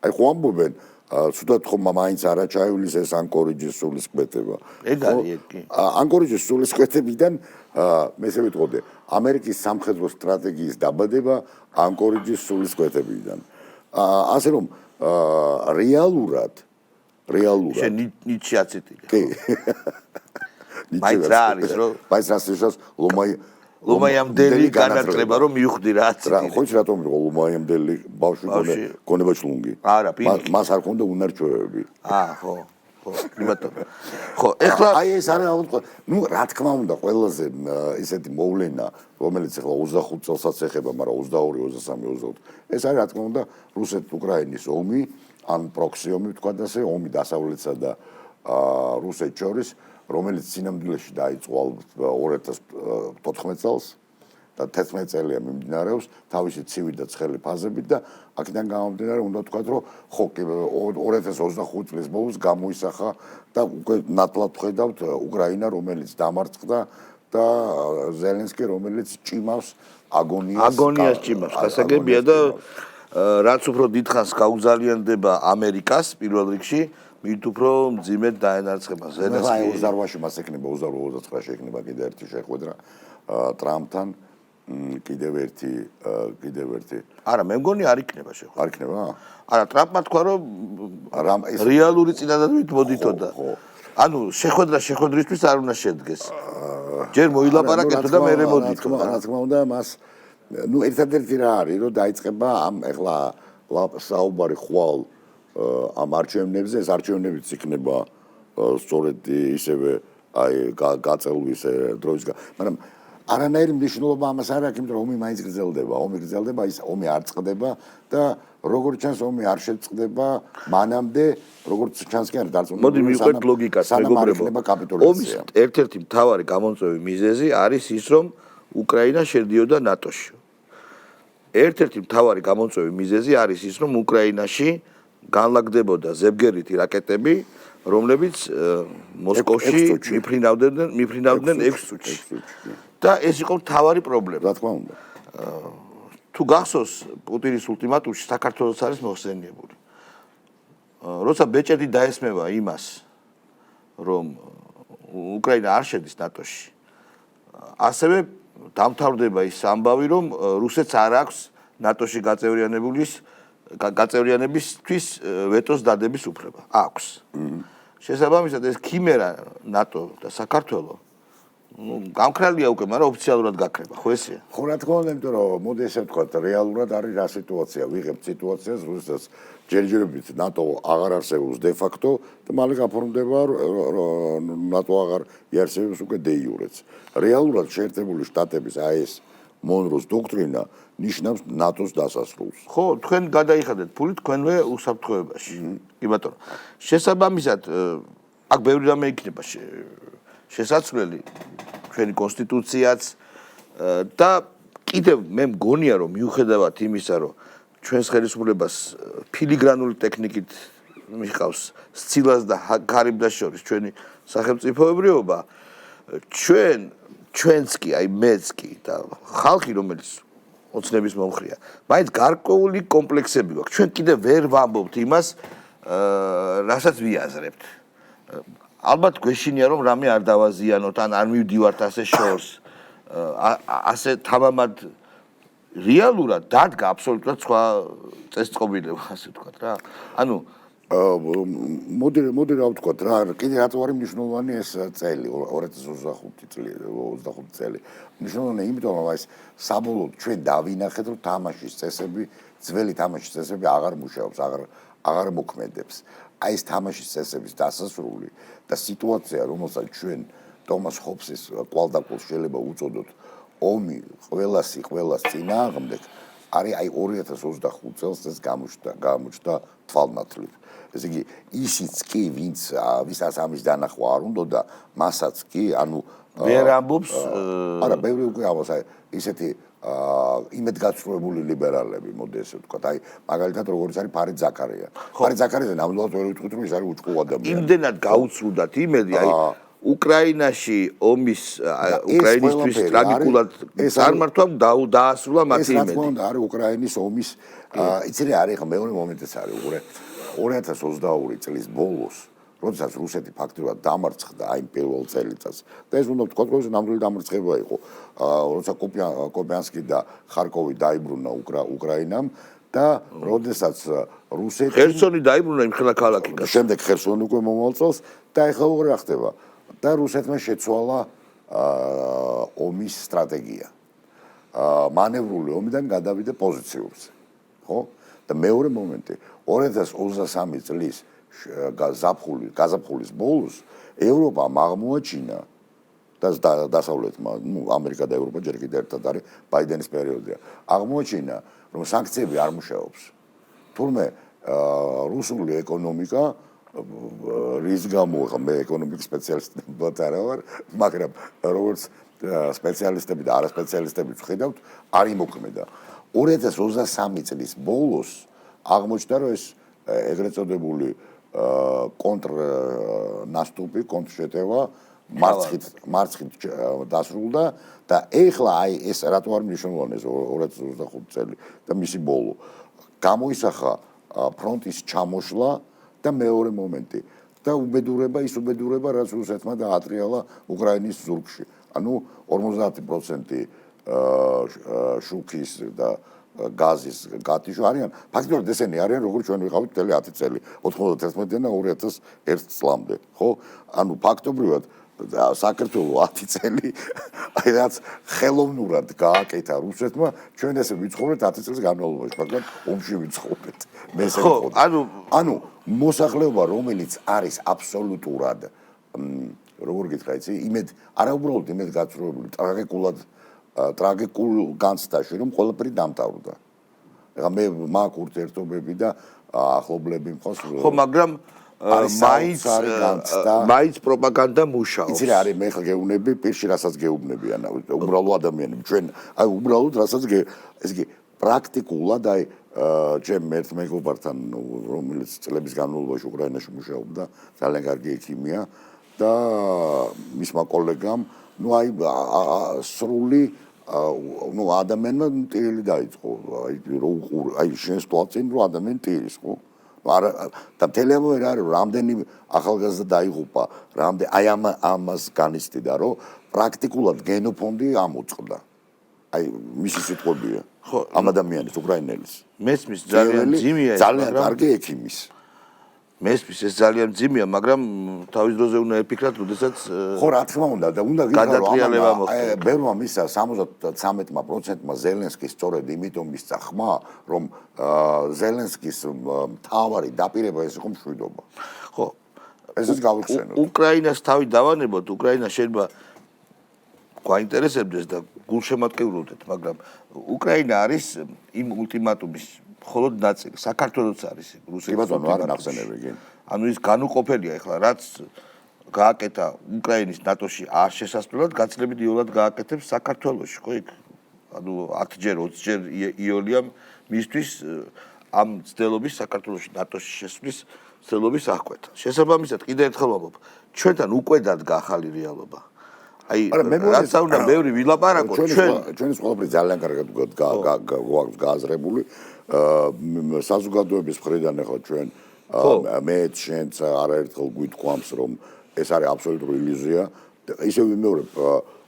აი ხო ამბობენ სულად ხომ მაინც არა ჩაივლის ეს ანკორეჯის სულისკვეთება ეგ არის ეგ კი ანკორეჯის სულისკვეთებიდან მესე ვიტყოდე ამერიკის სამხედრო სტრატეგიის დაბადება ანკორეჯის სულისკვეთებიდან ასე რომ რეალურად შენ ნიჩე აციტილი კი მაინც რა არის რომ მაინც რასიშას ლომაიამდელი განათლება რომ მიუხვდი რა აციტილი ხო რატომ იყო ლომაიამდელი ბავშვი გონება ჩლუნგი არა პირიქით მას არ ქონდა უნარჩვევები ხო ბატონო ხო ეხლა აი ეს არის ნუ რა თქმა უნდა ყველაზე ისეთი მოვლენა რომელიც ახლა 25 წელსაც ეხება მაგრამ 22 23 24 ეს არის რა თქმა უნდა რუსეთ-უკრაინის ომი ან პროქსი ომი ვთქვა და ასე ომი დასავლეთსა და რუსეთს შორის რომელიც სინამდვილეში დაიწყო ალბათ 2014 წელს და 11 წელია მიმდინარეობს თავისი ცივი და ცხელი ფაზებით და აქედან გამომდინარე უნდა ვთქვათ რომ ხო 2025 წლის ბოლოს გამოისახა და უკვე ნათლად ხედავთ უკრაინა რომელიც დამარცხდა და ზელენსკი რომელიც ჭიმავს აგონიას ჭიმავს გასაგებია და რაც უფრო დიდხანს გაუგზავნდება ამერიკას პირველ რიგში მით უფრო მძიმედ დაენარცხება ზელენსკი 28-ში მას ექნება 29-ში ექნება კიდე ერთი შეხვედრა ტრამპთან კიდევ ერთი არა მე მგონი არ იქნება შეხვედრა არ იქნება არა ტრამპმა თქვა რომ რეალური წინადადებით მოდითოდა ანუ შეხვედრისთვის არ უნდა შედგეს ჯერ მოილაპარაკეთო და მერე მოდითო რა თქმა უნდა მას ნუ ერთადერთი რა არის რომ დაიწყება ამ ეხლა საუბარი ხვალ ამ არჩევნებზე ეს არჩევნებიც იქნება სწორედ ისევე აი გაწევის დროის მაგრამ არანაირი მნიშვნელობა ამას არ აქვს იმიტომ რომ ომი მაინც გრძელდება ის ომი არ წყდება და როგორც ჩანს ომი არ შეწყდება მანამდე როგორც ჩანს კი არის დარწმუნებული მოდი მივყვეთ ლოგიკას მეგობრებო ომის ერთ-ერთი მთავარი გამომწვევი მიზეზი არის ის რომ უკრაინა შედიოდა ნატოში ერთ-ერთი მთავარი გამომწვევი მიზეზი არის ის რომ უკრაინაში განლაგდებოდა ზებგერითი რაკეტები რომლებიც მოსკოვში მიფრინავდნენ 6 წუთში და ეს იყო მთავარი პრობლემა რა თქმა უნდა თუ გახსოვს პუტინის ულტიმატუმში საქართველოს არის მოხსენიებული როცა ბეჭედი დაესმება იმას რომ უკრაინა არ შედის ნატოში ასევე დამთავრდება ის ამბავი რომ რუსეთს არ აქვს ნატოში გაწევრიანებისთვის ვეტოს დადების უფლება აქვს შესაბამისად ეს ქიმერა ნატო და საქართველო გამქრალია უკვე მაგრამ ოფიციალურად გაქრება ხო ესეა ხო რა თქმა უნდა იმიტომ რომ მოდი ესე ვთქვათ რეალურად არის რა სიტუაცია ვიღებთ სიტუაციას როდესაც ჯერჯერობით ნატო აღარ არსებობს დე ფაქტო და მალე გაფორმდება ნატო აღარ იარსებობს უკვე დე იურეც რეალურად შეერთებული შტატების აი ეს მონროს დოქტრინა ნიშნავს ნატოს დასასრულს ხო თქვენ გადაიხადეთ ფული თქვენვე უსაფრთხოებაში კი ბატონო შესაბამისად აქ ბევრი რამე იქნება შესაძლებელი ჩვენი კონსტიტუციაც და კიდევ მე მგონია რომ მიუხედავად იმისა რომ ჩვენს ხელისუფლებას ფილიგრანული ტექნიკით მიყავს სცილას და გარიბდას შორის ჩვენი სახელმწიფოებრიობა ჩვენც კი აი მეც კი და ხალხი რომელიც ოცნების მომხრეა მაინც გარკვეული კომპლექსები გვაქვს ჩვენ კიდევ ვერ ვამბობთ იმას რასაც ვიაზრებთ ალბათ გვეშინია რომ რამე არ დავაზიანოთ ან არ მივდივართ ასე შორს ასე თავამად რეალურად დადგა აბსოლუტურად სხვა წესწყობილება ასე ვთქვათ რა ანუ მოდი რა ვთქვათ რა კიდე რატო არის მნიშვნელოვანი ეს წელი 2025 წელი მნიშვნელოვანია იმიტომ რომ ეს საბოლოოდ ჩვენ დავინახეთ რომ თამაშის წესები ძველი თამაშის წესები აღარ მუშაობს აღარ მოქმედებს აი ეს თამაშის წესების დასასრული და სიტუაცია რომელსაც ჩვენ ტომას ჰობსის კვალდაკვალს შეიძლება უწოდოთ ომი ყველას წინააღმდეგ არის აი 2025 წელს ეს გამოჩნდა თვალნათლივ ესე იგი ისიც კი ვისაც ამის დანახვა არ უნდა და მასაც კი ანუ ვერ ამბობს არა ბევრი უკვე ამბობს აი ისეთი იმედგაცრუებული ლიბერალები მოდი ესე ვთქვათ აი მაგალითად როგორც არის ფარიდ ზაქარია ფარიდ ზაქარიაზე ნამდვილად ვერ ვიტყვით რომ ის არის უწყო ადამიანი იმდენად გაუცრუდათ იმედი აი უკრაინაში ომის უკრაინისთვის ტრაგიკულად წარმართვამ დაასრულა მათი იმედი. ეს რა თქმა უნდა არის უკრაინის ომის იცი არის ხა მეორე მომენტიც არის უყურე 2022 წლის ბოლოს როდესაც რუსეთი ფაქტობრივად დამარცხდა აი პირველ წელიწადს და ეს უნდა ვთქვათ რომ ნამდვილი დამარცხება იყო როცა კოპიანსკი და ხარკოვი დაიბრუნა უკრაინამ და როდესაც რუსეთი ხერსონი დაიბრუნა იმ ხელა ქალაქიდან შემდეგ ხერსონი უკვე მომავალ წელს და ეხლა უკვე რა ხდება და რუსეთმა შეცვალა ომის სტრატეგია მანევრული ომიდან გადავიდა პოზიციურზე ხო და მეორე მომენტი 2023 წლის გაზაფხულის ბოლოს ევროპამ აღმოაჩინა და დასავლეთმა ამერიკა და ევროპა ჯერ კიდევ ერთად არის ბაიდენის პერიოდია აღმოაჩინა რომ სანქციები არ მუშაობს თურმე რუსული ეკონომიკა რის გამო მე ეკონომიკის სპეციალისტი არა ვარ მაგრამ როგორც სპეციალისტები და არასპეციალისტები ვხედავთ არ იმოქმედა 2023 წლის ბოლოს აღმოჩნდა რომ ეს ეგრეთ წოდებული კონტრნასტუპი კონტრშეტევა მარცხით დასრულდა და ეხლა აი ეს რატო არ მნიშვნელოვანია ეს 2025 წელი და მისი ბოლო გამოისახა ფრონტის ჩამოშლა და მეორე მომენტი და ის უბედურება რაც რუსეთმა დაატრიალა უკრაინის ზურგში ანუ 50% შუქის და გაზის გათიშვა არიან ფაქტობრივად ესენი არიან როგორც ჩვენ ვიყავით მთელი 10 წელი 91-დან 2001 წლამდე ხო ანუ ფაქტობრივად საქართველოს 10 წელი აი რაც ხელოვნურად გააკეთა რუსეთმა ჩვენ ესე ვიცხოვრეთ 10 წლის განმავლობაში მაგრამ ომში ვიცხოვრეთ მე ესე ხო ანუ მოსახლეობა რომელიც არის აბსოლუტურად როგორ გითხრა იცი არა უბრალოდ იმედგაცრუებული ტრაგიკულ განცდაში რომ ყველაფერი დამთავრდა ეხლა მე მაქვს ურთიერთობები და ახლობლები მყავს ხო მაგრამ მაინც პროპაგანდა მუშაობს იცი რა არის მე ხა გეუბნები პირში რასაც გეუბნებიან უბრალო ადამიანები ჩვენ აი უბრალოდ რასაც ეს იგი პრაქტიკულად აი ჩემ ერთ მეგობართან რომელიც წლების განმავლობაში უკრაინაში მუშაობდა ძალიან კარგი ექიმია და მისმა კოლეგამ ну აი სრული ну ადამიანმა ტირილი დაიწყო აი შენ სიტუაცია რომ ადამიანი ტირის ხო არა და თელევერ არის რამდენი ახალგაზრდა დაიღუპა რამდენი აი ამას განიცდიდა რომ პრაქტიკულად გენოფონდი ამოწყდა აი მისი სიტყვებია ხო ამ ადამიანის უკრაინელის მესმის ძალიან ძიმია ძალიან კარგი ექიმის მესმის ეს ძალიან ძიმია მაგრამ თავის დროზე უნდა ეფიქრათ როდესაც ხო რა თქმა უნდა და უნდა გადატრიალება მოხდეს ბერმა მისცა 73%-მა ზელენსკის სწორედ იმიტომ მისცა ხმა რომ ზელენსკის მთავარი დაპირება ეს იყო მშვიდობა ხო ესეც გავიხსენოთ უკრაინას თავი დავანებოთ უკრაინა შეიძლება გვაინტერესებდეს და გულშემატკივრობდეთ მაგრამ უკრაინა არის იმ ულტიმატუმის მხოლოდ ნაწილი საქართველოს არის რუსეთის ბატონო არ ნახსენებია ანუ ის განუყოფელია ეხლა რაც გააკეთა უკრაინის ნატოში არ შესასვლელად გაცილებით იოლად გააკეთებს საქართველოში ხო იქ ანუ 10-ჯერ 20-ჯერ იოლიამ მისთვის ამ ცდელობის საქართველოში ნატოში შესვლის ცდელობის აღკვეთა. შესაბამისად კიდევ ერთხელ ვამბობ, ჩვენთან უკვე დადგა ახალი რეალობა. აი, რაც უნდა ბევრი ვილაპარაკოთ, ჩვენის ყველაფერი ძალიან კარგად გვაქვს გააზრებული. საზოგადოების მხრიდან ახლა ჩვენ მეც შენც არაერთხელ გვითქვამს, რომ ეს არის აბსოლუტური ილუზია. ისევ ვიმეორებ,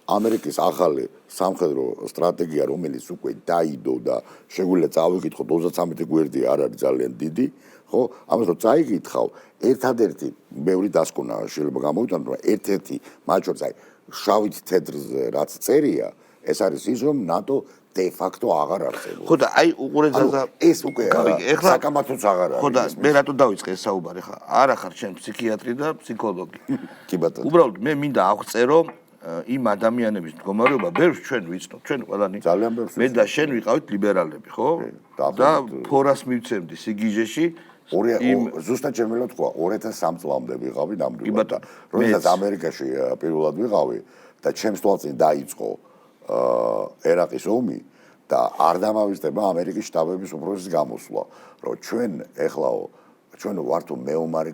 ამერიკის ახალი სამხედრო სტრატეგია, რომელიც უკვე დაიდო და შეგვიძლია წავიკითხოთ 33 გვერდი არ არის ძალიან დიდი, ხო? ამას რომ წაიკითხავ, ერთადერთი ბევრი დასკვნა შეიძლება გამოვიტანო, რომ ერთ-ერთი მათ შორის აი შავით თეთრზე რაც წერია, ეს არის ის, რომ ნატო de facto აღარ არსებობს. ხო და აი უყურესათა ეს უკვე საკამათოც აღარ არის. ხო და მე რატო დავიწყე ეს საუბარი ხა? არა ხარ შენ ფსიქიატრი და ფსიქოლოგი. კი ბატონო. უბრალოდ მე მინდა აღწერო იმ ადამიანების მდგომარეობა, ბევრს ჩვენ ვიცნობ, ჩვენ ყველანი. ძალიან ბევრს მე და შენ ვიყავით ლიბერალები, ხო? და ფორას მივცემდი სიგიჟეში. ზუსტად შემიძლია თქვა 2003 წლამდე ვიყავი ნამდვილად. როდესაც ამერიკაში პირველად ვიყავი და ჩემს თვალწინ დაიწყო ერაყის ომი და არ დამავიწყდება ამერიკის შტაბების უფროსის გამოსვლა, რომ ჩვენ ეხლაო ჩვენ ვართ მეომარი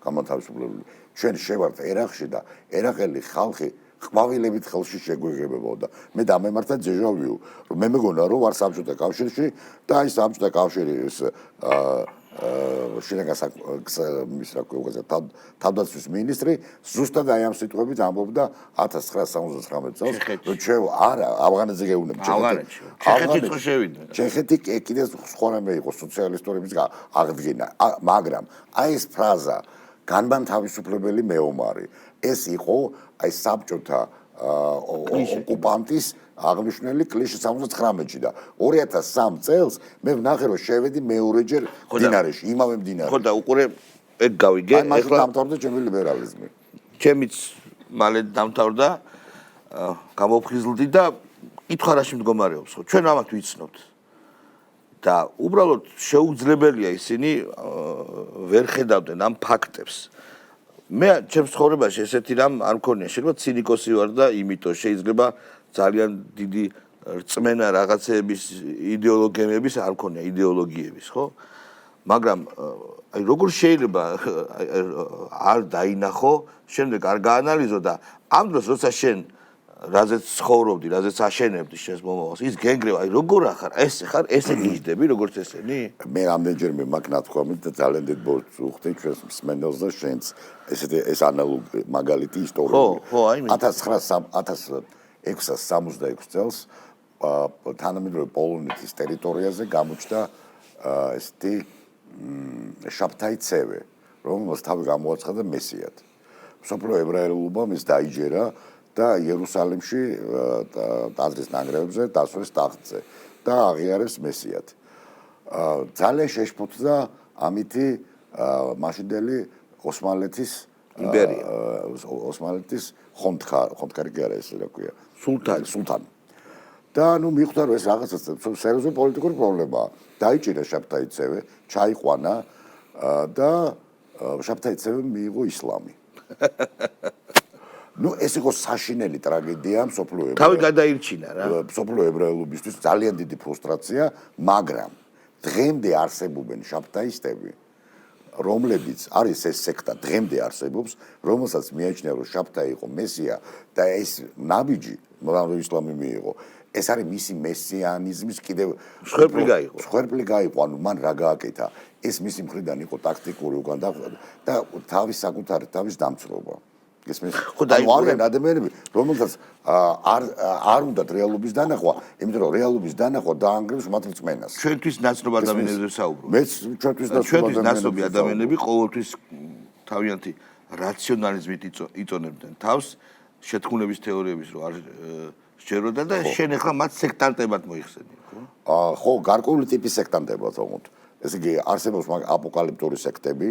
გამათავისუფლებელი. ჩვენ შევართ ერაყში და ერაყელი ხალხი ყვავილებით ხელში შეგვეგებებოდა. მე დამემართა ძეჟავიუ, რომ მე მეგონა რომ ვარ საბჭოთა კავშირში და აი საბჭოთა კავშირის თავდაცვის მინისტრი ზუსტად აი ამ სიტყვებით ამბობდა 1979 წელს, რომ ჩვენ არა ავღანეთზე გეუბნები, ჩეხეთიც შევიდა. ჩეხეთი კიდე სხვა რამე იყო სოციალისტურების აღდგენა, მაგრამ აი ეს ფრაზა განმათავისუფლებელი მეომარი ეს იყო აი საბჭოთა ოკუპანტის აღნიშნული კლიშე 79-ში და 2003 წელს მე ვნახე რომ შევედი მეორეჯერ დინარეში, იმავე დინარეში. ხო და უყურე ეგ გავიგე, ეხლა დამთავრდა ჩემი ლიბერალიზმი. ჩემიც მალე დამთავრდა, გამოფხიზლდი და კითხვა რაში მდგომარეობს, ხო? ჩვენ ამათ ვიცნობთ. და უბრალოდ შეუძლებელია ისინი ვერ ხედავდნენ ამ ფაქტებს. მე ჩემს ცხოვრებაში ესეთი რამ არ მქონია, შეიძლება ცინიკოსი ვარ და იმიტომ შეიძლება ძალიან დიდი რწმენა რაღაცეების იდეოლოგიების არ მქონია, იდეოლოგიების, ხო? მაგრამ აი როგორ შეიძლება არ დაინახო, შემდეგ არ გაანალიზო და ამ დროს როცა შენ რაზეც ცხოვრობდი, რაზეც აშენებდი შენს მომავალს, ის გენგრევა, აი როგორ ახარ, ესე ხარ, ესე გიждები, როგორც ესენი? მე რამდენჯერმე მაგ ნათქვამით და ძალიან დიდ ბორცვს ვუხდი ჩვენს მსმენელს და შენს ესეთი ეს ანალოგი მაგალითი ისტორიული. 1666 წელს თანამედროვე პოლონეთის ტერიტორიაზე გამოჩნდა ესეთი შაბთაი ცევე, რომელსაც თავი გამოაცხადა მესიად. მსოფლიო ებრაელობა მის დაიჯერა და იერუსალიმში ტაძრის ნანგრევებზე დასვეს ტახტზე და აღიარეს მესიად. ძალიან შეშფოთდა ამითი მაშინდელი ოსმალეთის იმპერია. ოსმალეთის ხონთქარი კი არა ესე რა ქვია, სულთანი. და ნუ მიხვდა რომ ეს რაღაცა სერიოზული პოლიტიკური პრობლემაა. დაიჭირა შაბთაი ცევე, ჩაიყვანა და შაბთაი ცევემ მიიღო ისლამი. ნუ ეს იყო საშინელი ტრაგედია მსოფლიო თავი გადაირჩინა რა. მსოფლიო ებრაელობისთვის ძალიან დიდი ფრუსტრაცია, მაგრამ დღემდე არსებობენ შაბთაისტები, რომლებიც არის ეს სექტა დღემდე არსებობს, რომელსაც მიაჩნია რომ შაბთაი იყო მესია და ეს ნაბიჯი, მაგრამ ისლამი მიიღო. ეს არის მისი მესიანიზმის კიდევ სხვერპლი გაიყო, ანუ მან რა გააკეთა. ეს მისი მხრიდან იყო ტაქტიკური უკან და თავის საკუთარი თავის დამცრობა. ხო და აი ადამიანები, რომელსაც არ უნდათ რეალობის დანახვა, იმიტომ რომ რეალობის დანახვა დაანგრევს მათ რწმენას. ჩვენთვის ნაცნობ ადამიანებზე ვსაუბრობ. მეც ჩვენთვის ნაცნობი ადამიანები ყოველთვის თავიანთი რაციონალიზმით იწონებდნენ თავს, შეთქმულების თეორიების რო არ შეეროდა და შენ ახლა მათ სექტანტებად მოიხსენე, ხო? ხო, გარკვეული ტიპის სექტანტებად თუმცა. ესე იგი არსებობს აპოკალიფტური სექტები,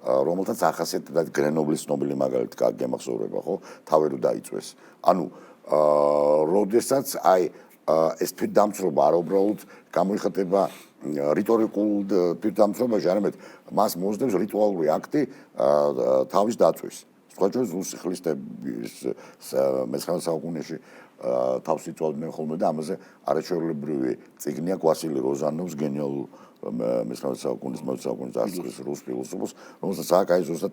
რომელთაც ახასიათებთ გრენობლის ცნობილი მაგალითი გემახსოვრება, ხო? თავი რო დაიწვეს. ანუ როდესაც აი ეს თვითდამცრობა არ უბრალოდ გამოიხატება რიტორიკულ თვითდამცრობაში, არამედ მას მოსდევს რიტუალური აქტი თავის დაწვის. სხვა შორის რუსიხლისტების მე-19 საუკუნეში თავს იწვავდნენ ხოლმე და ამაზე არაჩვეულებრივი წიგნი აქვს ვასილი როზანოვს გენიალურ მე-19 საუკუნის დასწრის რუს ფილოსოფოს, რომელსაც აქვს აი ზუსტად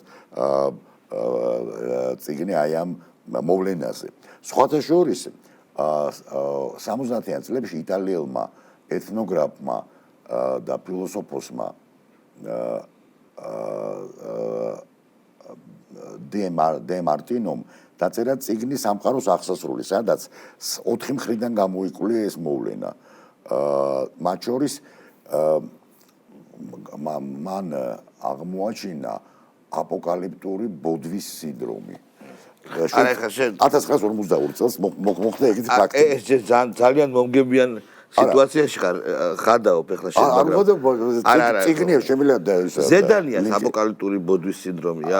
წიგნი აი ამ მოვლენაზე. სხვათა შორის 70-იან წლებში იტალიელმა ეთნოგრაფმა და ფილოსოფოსმა დე მარტინომ დაწერა წიგნი სამყაროს აღსასრული, სადაც 4 მხრიდან გამოიკვლია ეს მოვლენა. მათ შორის მან აღმოაჩინა აპოკალიპტური ბოდვის სინდრომი. 1942 წელს მოხდა ეგეთი ფაქტი. ეს ძალიან მომგებიან სიტუაციაში ხარდაობ ახლა მაგრამ წიგნია შემიძლია ზედანია აპოკალიპტური ბოდვის სინდრომია.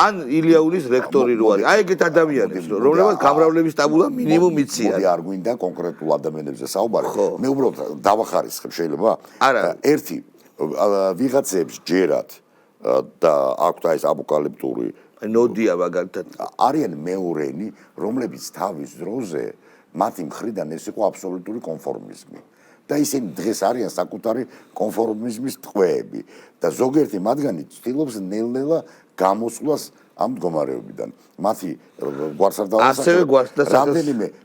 ან ილიაურის რექტორი რო არის. აი ეგეთ ადამიანებს რომლებსაც გამრავლების ტაბულა მინიმუმ იციან. მოდი არ გვინდა კონკრეტულ ადამიანებზე საუბარი. მე უბრალოდ დავახარისხებ შეიძლება? ერთი ვიღაცებს ჯერათ და აქვთ აი ეს აპოკალიპტური ნოდია მაგალითად არიან მეორენი, რომლებიც თავის დროზე მათი მხრიდან ეს იყო აბსოლუტური კონფორმიზმი. და ისინი დღეს არიან საკუთარი კონფორმიზმის ტყვეები და ზოგიერთი მათგანი ცდილობს ნელ-ნელა გამოსვლას ამ მდგომარეობიდან. მათი გვარს არ დავასახელებ.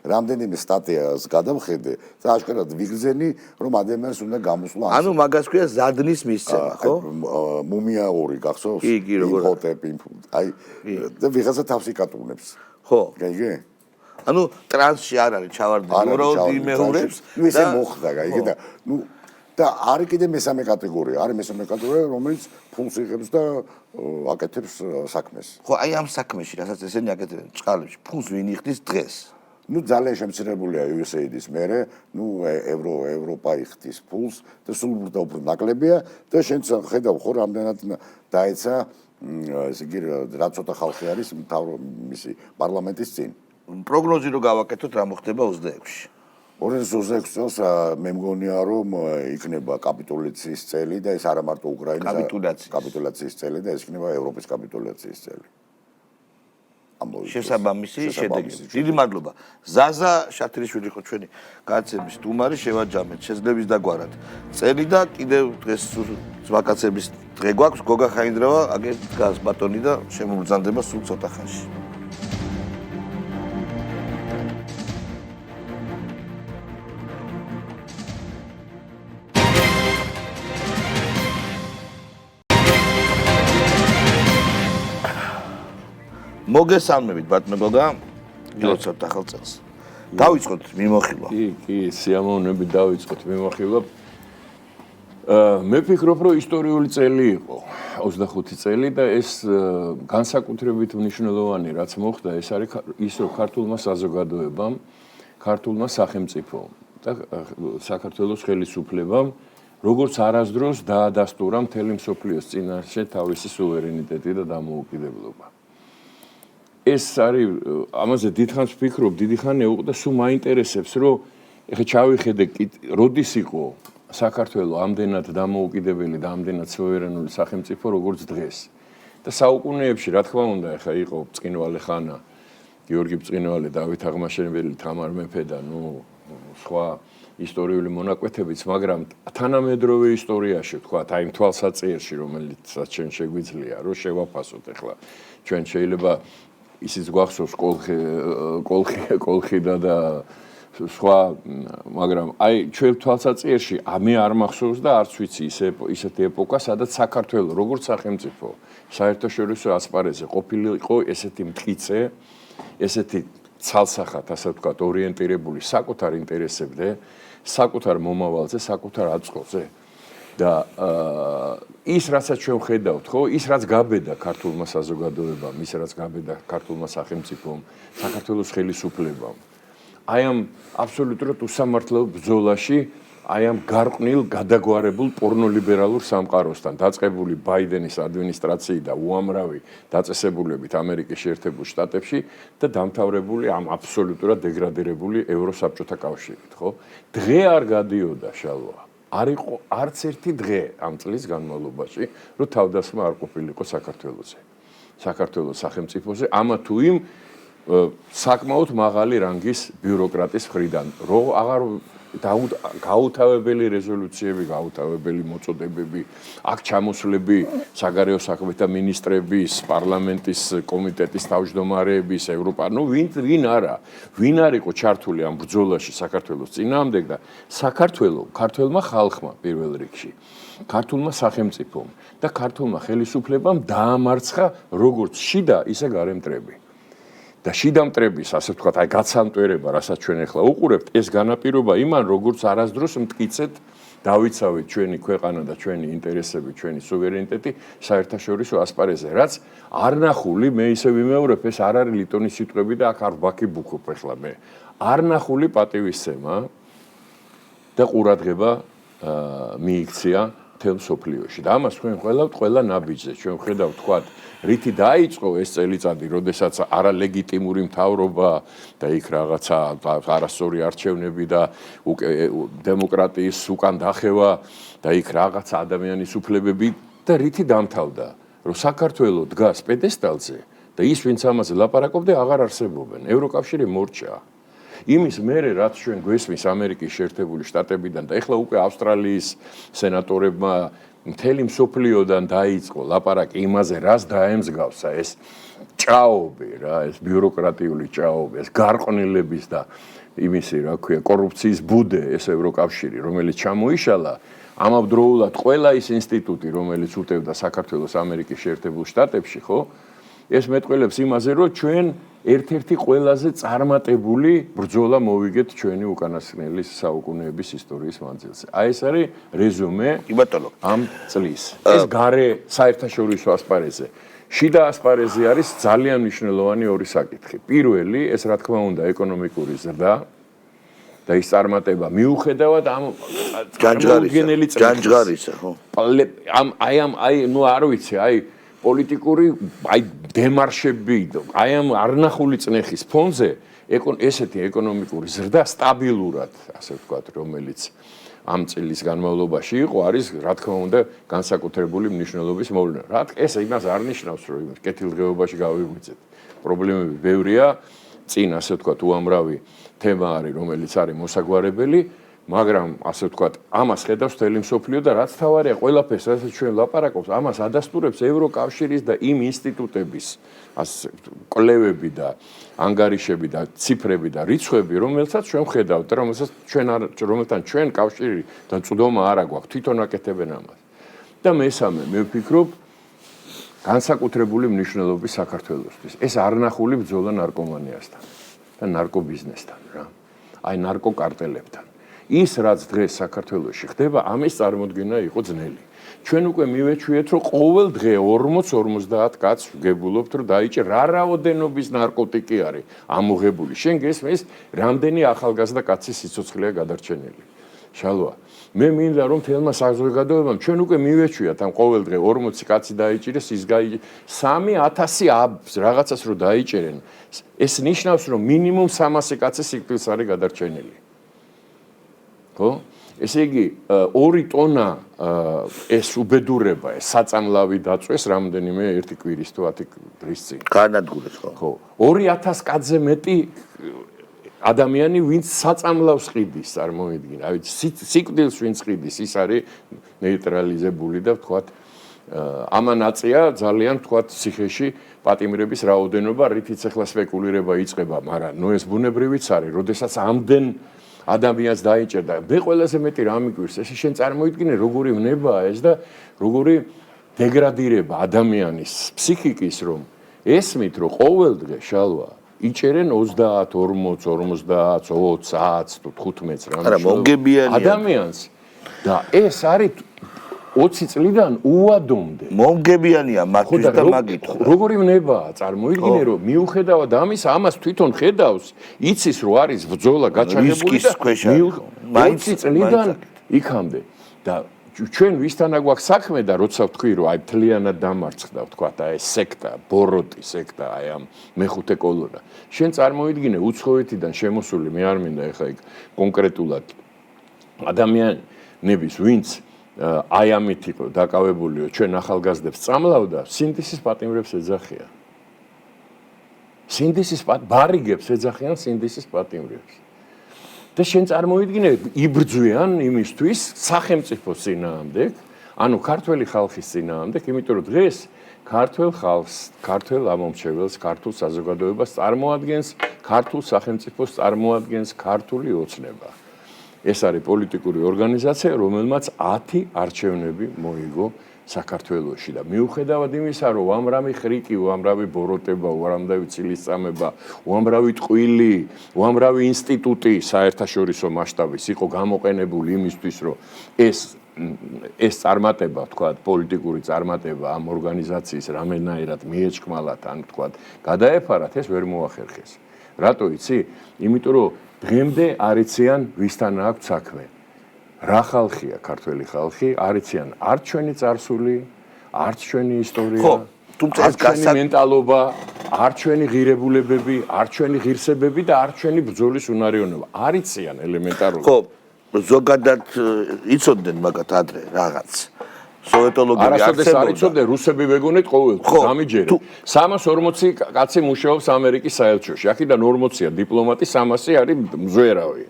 რამდენიმე სტატიას გადავხედე და აშკარად ვიგრძენი, რომ ადამიანს უნდა გამოსვლა. ანუ მაგას ქვია ზადნის მისცემა, ხო? მუმია 2 გახსოვს? კი, როგორ. აი და ვიღაცა თავს იკატუნებს. ხო. გაიგე? ანუ ტრანსში არ არის ჩავარდნილი, უბრალოდ იმეორებს და ესე მოხდა, გაიგე და და არის კიდე მესამე კატეგორია, არის მესამე კატეგორია, რომელიც ფულს იღებს და აკეთებს საქმეს. ხო, აი ამ საქმეში, რასაც ესენი აკეთებენ წყალებში, ფულს ვინ იხდის დღეს? ძალიან შემცირებულია USAID-ის მერე, ევროპა იხდის ფულს და სულ უფრო ნაკლებია და შენც ხედავ ხო რამდენად დაეცა ესე იგი რა ცოტა ხალხი არის მისი პარლამენტის წინ. პროგნოზი რო გავაკეთოთ, რა მოხდება 26-ში? 2026 წელს მე მგონია რომ იქნება კაპიტულაციის წელი და ეს არა მარტო უკრაინის კაპიტულაციის წელი და ეს იქნება ევროპის კაპიტულაციის წელი. შესაბამისი შედეგი. დიდი მადლობა. ზაზა შათრიშვილი იყო ჩვენი განაცემის სტუმარი, შევაჯამეთ შეძლების დაგვარად. წელი და კიდევ დღეს ვაკაცების დღე გვაქვს, გოგა ხაინდრავა, აგერ დგას ბატონი და შემოგბრძანდება სულ ცოტა ხანში. მოგესალმებით ბატონო გოგა, გილოცავთ ახალ წელს. დავიწყოთ მიმოხილვა. კი, სიამოვნებით დავიწყოთ მიმოხილვა. მე ვფიქრობ, რომ ისტორიული წელი იყო, 25 წელი და ეს განსაკუთრებით მნიშვნელოვანი რაც მოხდა, ეს არის ის, რომ ქართულმა საზოგადოებამ, ქართულმა სახელმწიფომ და საქართველოს ხელისუფლებამ როგორც არასდროს დაადასტურა მთელი მსოფლიოს წინაშე თავისი სუვერენიტეტი და დამოუკიდებლობა. ეს არის ამაზე დიდხანს ვფიქრობ, დიდი ხანი იყო და სულ მაინტერესებს, რომ ეხლა ჩავიხედე როდის იყო საქართველოს ამდენად დამოუკიდებელი და ამდენად სუვერენული სახელმწიფო როგორც დღეს. და საუკუნეებში, რა თქმა უნდა, ეხლა იყო ბწყინვალე ხანა, გიორგი ბწყინვალე, დავით აღმაშენებელი, თამარ მეფე და სხვა ისტორიული მონაკვეთებიც, მაგრამ თანამედროვე ისტორიაში, თქვათ, აი იმ თვალსაჩინში, რომელიც ჩვენ შეგვიძლია, რომ შევაფასოთ ეხლა, ჩვენ შეიძლება ისიც გვახსოვს კოლხიდა და სხვა, მაგრამ აი ჩვენ თვალსაჩინში მე არ მახსოვს და არც ვიცი ისეთი ეპოქა, სადაც საქართველოს როგორც სახელმწიფო საერთაშორისო ასპარეზზე ყოფილიყო ესეთი მტკიცე, ესეთი ცალსახად, ასე ვთქვათ, ორიენტირებული საკუთარ ინტერესებზე, საკუთარ მომავალზე, საკუთარ აწყოზე. და ის რასაც ჩვენ ხედავთ, ხო, ის რაც გაბედა ქართულმა საზოგადოებამ, ის რაც გაბედა ქართულმა სახელმწიფომ, საქართველოს ხელისუფლებამ. აი ამ აბსოლუტურად უსამართლო ბრძოლაში, აი ამ გარყვნილ, გადაგვარებულ პორნოლიბერალურ სამყაროსთან დაწყებული ბაიდენის ადმინისტრაციით და უამრავი დაწესებულებებით ამერიკის შეერთებულ შტატებში და დამთავრებული ამ აბსოლუტურად დეგრადირებული ევროსაბჭოთა კავშირით, ხო? დღე არ გადიოდა შალვა. არ იყო არც ერთი დღე ამ წლის განმავლობაში, რომ თავდასხმა არ ყოფილიყო საქართველოზე. საქართველოს სახელმწიფოზე, ამა თუ იმ საკმაოდ მაღალი რანგის ბიუროკრატის მხრიდან, რომ აღარ გაუთავებელი რეზოლუციები, გაუთავებელი მოწოდებები, აქ ჩამოსვლები საგარეო საქმეთა მინისტრების, პარლამენტის კომიტეტის თავმჯდომარეების, ვინ არა, ვინ არ იყო ჩართული ამ ბრძოლაში საქართველოს წინააღმდეგ და ქართველმა ხალხმა პირველ რიგში, ქართულმა სახელმწიფომ და ქართულმა ხელისუფლებამ დაამარცხა როგორც შიდა, ისე გარე მტრები. და შიდა მტრების, ასე ვთქვათ, გაცამტვერება, რასაც ჩვენ ახლა უყურებთ, ეს განაპირობა იმან, როგორც არასდროს მტკიცეთ დავიცავით ჩვენი ქვეყანა და ჩვენი ინტერესები, ჩვენი სუვერენიტეტი საერთაშორისო ასპარეზზე, რაც არნახული, მე ისე ვიმეორებ, ეს არ არის ლიტონის სიტყვები და აქ არ ვაკიბუქობ ახლა მე. არნახული პატივისცემა და ყურადღება მიიქცია მთელ მსოფლიოში. და ამას ჩვენ ხვდებით ყველა ნაბიჯზე. ჩვენ ხედავთ, თქვათ, რითი დაიწყო ეს წელიწადი, როდესაც არალეგიტიმური მთავრობა და იქ რაღაცა არასწორი არჩევნები და დემოკრატიის უკან დახევა და იქ რაღაცა ადამიანის უფლებები და რითი დამთავრდა, რომ საქართველოს დგას პედესტალზე და ის ვინც ამაზე ლაპარაკობდა, აღარ არსებობენ. ევროკავშირი მორჩა. იმის მერე რაც ჩვენ გვესმის ამერიკის შეერთებული შტატებიდან და ეხლა უკვე ავსტრალიის სენატორებმა მთელი მსოფლიოდან დაიწყო ლაპარაკი იმაზე, რას დაემსგავსა ეს ჭაობი რა, ეს ბიუროკრატიული ჭაობი, ეს გარყვნილების და იმისი, რა ქვია, კორუფციის ბუდე, ეს ევროკავშირი, რომელიც ჩამოიშალა, ამავდროულად ყველა ის ინსტიტუტი, რომელიც უტევდა საქართველოს ამერიკის შეერთებულ შტატებში, ხო? ეს მეტყველებს იმაზე, რომ ჩვენ ერთ-ერთი ყველაზე წარმატებული ბრძოლა მოვიგეთ ჩვენი უკანასკნელი საუკუნეების ისტორიის მანძილზე. აი ეს არის რეზუმე ამ წლის. ეს გარე საერთაშორისო ასპარეზზე. შიდა ასპარეზი არის ძალიან მნიშვნელოვანი ორი საკითხი. პირველი, ეს რა თქმა უნდა, ეკონომიკური ზრდა და ის წარმატება მიუხედავად ამ ჯანჯღარისა, ხო? ნუ არ ვიცი, პოლიტიკური დემარშები, ამ არნახული წნეხის ფონზე ესეთი ეკონომიკური ზრდა სტაბილურად, ასე ვთქვათ, რომელიც ამ წლის განმავლობაში იყო, არის, რა თქმა უნდა, განსაკუთრებული მნიშვნელობის მოვლენა. ეს იმას არ ნიშნავს, რომ კეთილდღეობაში გავიღვიძეთ. პრობლემები ბევრია, წინ, ასე ვთქვათ, უამრავი თემა არის, რომელიც არის მოსაგვარებელი, მაგრამ ასე ვთქვათ, ამას ხედავს მთელი მსოფლიო და რაც თავარია, ყველაფერს, რასაც ჩვენ ლაპარაკობთ, ამას ადასტურებს ევროკავშირის და იმ ინსტიტუტების კვლევები და ანგარიშები და ციფრები და რიცხვები, რომელსაც ჩვენ ვხედავთ და რომელთან ჩვენ კავშირი და წვდომა არ აქვს, თვითონ აკეთებენ ამას. და მესამე, მე ვფიქრობ, განსაკუთრებული მნიშვნელობის საქართველოსთვის. ეს არნახული ბრძოლა ნარკომანიასთან და ნარკობიზნესთან რა. აი ნარკოკარტელებთან. ის რაც დღეს საქართველოში ხდება, ამის წარმოქმნა იყო ძნელი. ჩვენ უკვე მივეჩვიეთ, რომ ყოველ დღე 40-50 კაცს ვგებულობთ, რომ დაიჭირ რა რაოდენობის ნარკოტიკი არის ამოღებული. შენ გესმის, რამდენი ახალგაზრდა კაცის სიცოცხლეა გადარჩენილი. შალვა, მე მინდა რომ თელმა საზოგადოებამ ჩვენ უკვე მივეჩვიათ ამ ყოველ დღე 40 კაცი დაიჭირეს, ის 3000 რაღაცას რო დაიჭერენ. ეს ნიშნავს, რომ მინიმუმ 300 კაცი სიკვდილს არის გადარჩენილი. ხო? ესე იგი 2 ტონა ეს უბედურება, ეს საწამლავი დაწვეს რამდენიმე ერთი კვირის თუ 10 დღის წინ. განადგურეს, ხო? ხო. 2000 კაცზე მეტი ადამიანი, ვინც საწამლავს ყიდის, წარმოიდგინე. აი სიკვდილს ვინც ყიდის, ის არის ნეიტრალიზებული და ვთქვათ, ამანაწია ძალიან ვთქვათ ციხეში პატიმრების რაოდენობა, რითიც ახლა სპეკულირება იწყება, მაგრამ ნუ ეს ბუნებრივიც არის, როდესაც ამდენ ადამიანს დაიჭერდა. მე ყველაზე მეტი რა მიგვირს, ეს შენ წარმოიდგინე, როგორი ვნებაა ეს და როგორი დეგრადირება ადამიანის ფსიქიკის, რომ ესმით, რომ ყოველ დღე შალვა იჭერენ 30, 40, 50, 20 თუ 15 რამე ადამიანს და ეს არის 20 წლიდან უადომდე. მომგებიანია მათთვის და მაგით. როგორი ვნებაა, წარმოიდგინე, რომ მიუხედავად ამისა, ამას თვითონ ხედავს, იცის, რომ არის ბრძოლა გაჩაღებული და 20 წლიდან იქამდე. და ჩვენ ვისთანა გვაქვს საქმე და როცა ვთქვი, რომ აი მთლიანად დამარცხდა, ვთქვათ, აი ეს სექტა, ბოროტი სექტა, აი ამ მეხუთე კოლონა. შენ წარმოიდგინე უცხოეთიდან შემოსული, მე არ მინდა ეხლა იქ კონკრეტულად ადამიანების, ვინც აი ამით იყო დაკავებულიო ჩვენ ახალგაზრდებს წამლავდა, სინდისის პატიმრებს ეძახიან. სინდისის ბარიგებს ეძახიან სინდისის პატიმრებს. და შენ წარმოიდგინე, იბრძვიან იმისთვის სახელმწიფოს წინააღმდეგ, ანუ ქართველი ხალხის წინააღმდეგ, იმიტომ რომ დღეს ქართველ ხალხს, ქართველ ამომრჩეველს, ქართულ საზოგადოებას წარმოადგენს, ქართულ სახელმწიფოს წარმოადგენს ქართული ოცნება. ეს არის პოლიტიკური ორგანიზაცია, რომელმაც 10 არჩევნები მოიგო საქართველოში და მიუხედავად იმისა, რომ უამრავი ხრიკი, უამრავი ბოროტება, უამრავი წილისწამება, უამრავი ტყვილი, უამრავი ინსტიტუტი საერთაშორისო მასშტაბის იყო გამოყენებული იმისთვის, რომ ეს წარმატება, თქვათ, პოლიტიკური წარმატება ამ ორგანიზაციის რამენაირად მიეჭკმალათ, ან თქვათ, გადაეფარათ, ეს ვერ მოახერხეს. რატო იცი? იმიტომ რომ დღემდე არ იციან ვისთან აქვს საქმე. რა ხალხია ქართველი ხალხი? არ იციან არც ჩვენი წარსული, არც ჩვენი ისტორია, თუმცა ეს ჩვენი მენტალობა, არც ჩვენი ღირებულებები, არც ჩვენი ღირსებები და არც ჩვენი ბრძოლის უნარიანობა. არ იციან ელემენტარულად. ხო, ზოგადად იცოდნენ მაგათ ადრე რაღაც. სოვეტოლოგები არასოდეს არ იცოდნენ, რუსები ვეგონეთ ყოველთვის, გამიჯერეთ. 340 კაცი მუშაობს ამერიკის საელჩოში. აქედან 40-ია დიპლომატი, 300 არის მზვერავი.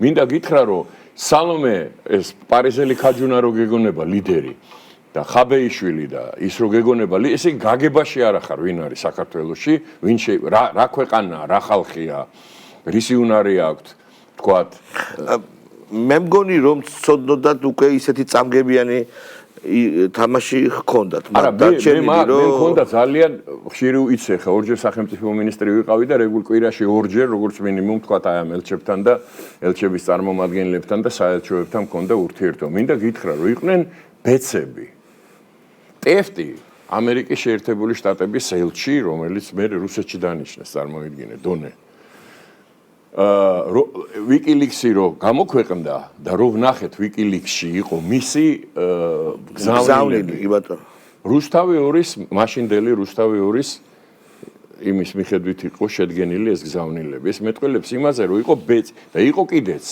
მინდა გითხრა, რომ სალომე ეს პარიზელი ქაჯუნა რო გეგონება ლიდერი და ხაბეიშვილი და ის რო გეგონება, ესე გაგებაში არ ახარ ვინ არის საქართველოში, ვინ რა ქვეყანაა, რა ხალხია, რისი უნარი აქვს, თქვათ. მე მგონი რომ ცოდნოდათ უკვე ისეთი წამგებიანი თამაში ჰქონდათ, მაგრამ მე მქონდა ძალიან ხშირი იცი ხა ორჯერ სახელმწიფო მინისტრი ვიყავი და რეგულ კვირაში ორჯერ როგორც მინიმუმ თქვათ აი ამ ელჩებთან და ელჩების წარმომადგენლებთან და საელჩოებთან მქონდა ურთიერთობა. მინდა გითხრა რომ იყვნენ ბეცები. ტეფტი ამერიკის შეერთებული შტატების ელჩი, რომელიც მე რუსეთში დანიშნეს, წარმოიდგინე, დონე. ვიკილიქსი რო გამოქვეყნდა და რო ვნახეთ ვიკილიქსში იყო მისი გზავნილები, კი ბატონო. რუსთავი 2-ის მაშინდელი რუსთავი 2-ის იმის მიხედვით იყო შედგენილი ეს გზავნილები. ეს მეტყველებს იმაზე რომ იყო ბეც და იყო კიდეც.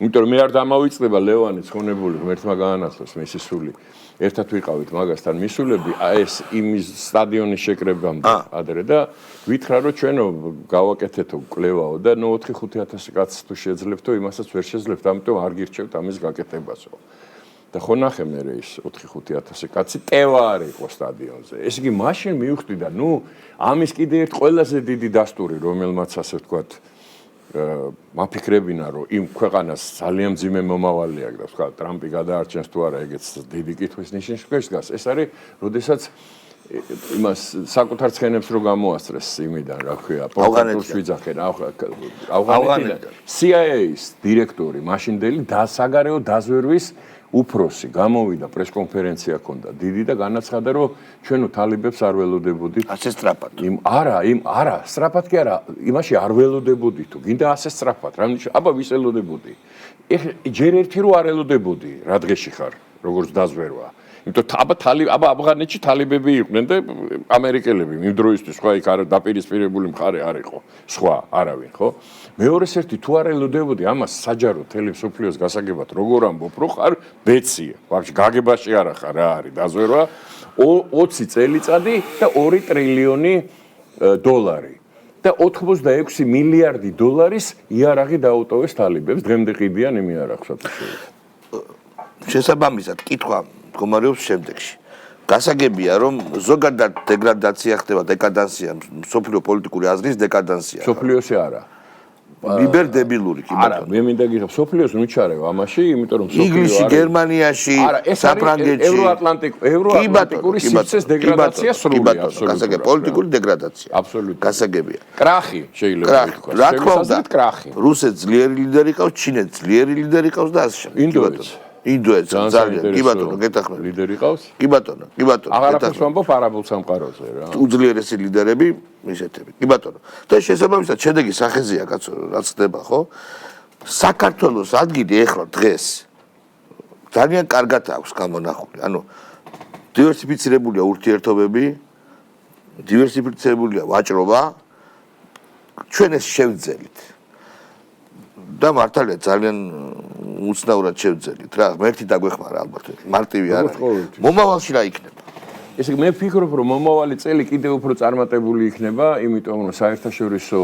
იმიტომ რომ მე არ დამავიწყდება ლევანი ცხონებული ღმერთმა გაანაცვლოს მისი სული. ერთად ვიყავით მაგასთან მისულები, ეს იმის სტადიონის შეკრებამდე ადრე და ვითხრა რომ ჩვენო გავაკეთეთო კვლევაო და 4-5 კაცს თუ შეძლებთო, იმასაც ვერ შეძლებთ, ამიტომ არ გირჩევთ ამის გაკეთებასო. და ხო ნახე მე ის 4-5 კაცი ტევა არ იყო სტადიონზე. ეს იგი მაშინ მივხვდი და ამის კიდე ერთ ყველაზე დიდი დასტური, რომელმაც ასე ვთქვათ მაფიქრებინა რომ იმ ქვეყანას ძალიან მძიმე მომავალი აქვს და თქვა ტრამპი გადაარჩენს თუ არა, ეგეც დიდი კითხვის ნიშნის ქვეშ დგას. ეს არის, როდესაც იმას საკუთარ ცხენებს რო გამოასწრეს იმიდან, რა ქვია, პორტუგალს ვიძახენ, ავღანეთიდან. CIA-ის დირექტორი მაშინდელი საგარეო დაზვერვის უფროსი გამოვიდა პრესკონფერენცია ქონდა დიდი და განაცხადა რომ ჩვენო თალიბებს არ ველოდებოდით ასე სწრაფად. არა, სწრაფად კი არა, იმაში არ ველოდებოდი თუ გინდა ასე სწრაფად, რა ნიშნავს? აბა ვის ელოდებოდი? ეხლა ჯერ ერთი რო არ ელოდებოდი, რა დღეში ხარ, როგორც დაზვერვა. იმიტომ აბა ავღანეთში თალიბები იყვნენ და ამერიკელები იმ დროისთვის ხო იქ არ დაპირისპირებული მხარე არ იყო, სხვა არავინ, ხო? მეორეს ერთი თუ არ ელოდებოდი ამას საჯარო თელი მსოფლიოს გასაგებად როგორ ამბობ რომ ხარ ბეცია, ვაფშე გაგებაში არა ხარ, რა არის დაზვერვა 20 წელიწადი და 2 ტრილიონი დოლარი და 86 მილიარდი დოლარის იარაღი დაუტოვეს თალიბებს, დღემდე ყიდიან იმ იარაღს აფშეში. შესაბამისად, კითხვა მდგომარეობს შემდეგში. გასაგებია, რომ ზოგადად დეგრადაცია ხდება, დეკადანსია, სოფლიო პოლიტიკური აზრის დეკადანსია. სოფლიოსი არა. ლიბერდებილური კი არა, მე მინდა გითხრა, სოფლიოს მიჩარევ ამაში, იმიტომ რომ სოფლიო ინგლისში, გერმანიაში, საფრანგეთში, ევროატლანტიკური სივრცეს დეგრადაცია სრული აბსოლუტურად. გასაგებია, პოლიტიკური დეგრადაცია. აბსოლუტურად. გასაგებია. კრახი შეიძლება ითქვას. რა თქმა უნდა, კრახი. რუსეთს ძლიერი ლიდერი ყავს, ჩინეთს ძლიერი ლიდერი ყავს და ასე შემდეგ. ინდოეთს ძალიან კი ბატონო გეთახმებით ლიდერი ყავს? კი ბატონო აღარაფერს ვამბობ არაბულ სამყაროზე რა. უძლიერესი ლიდერები ისეთები. კი ბატონო. და შესაბამისად შედეგი სახეზეა კაცო, რაც ხდება, ხო? საქართველოს ადგილი ეხლა დღეს ძალიან კარგად აქვს გამონახული. ანუ დივერსიფიცირებულია ურთიერთობები, დივერსიფიცირებულია ვაჭრობა, ჩვენ ეს შევძელით. და მართალია ძალიან უცნაურად შევძელით რა. მერტი დაგვეხმარა ალბათ. მარტივი არ არის. მომავალში რა იქნება? ესე იგი მე ვფიქრობ, რომ მომავალი წელი კიდევ უფრო წარმატებული იქნება, იმიტომ რომ საერთაშორისო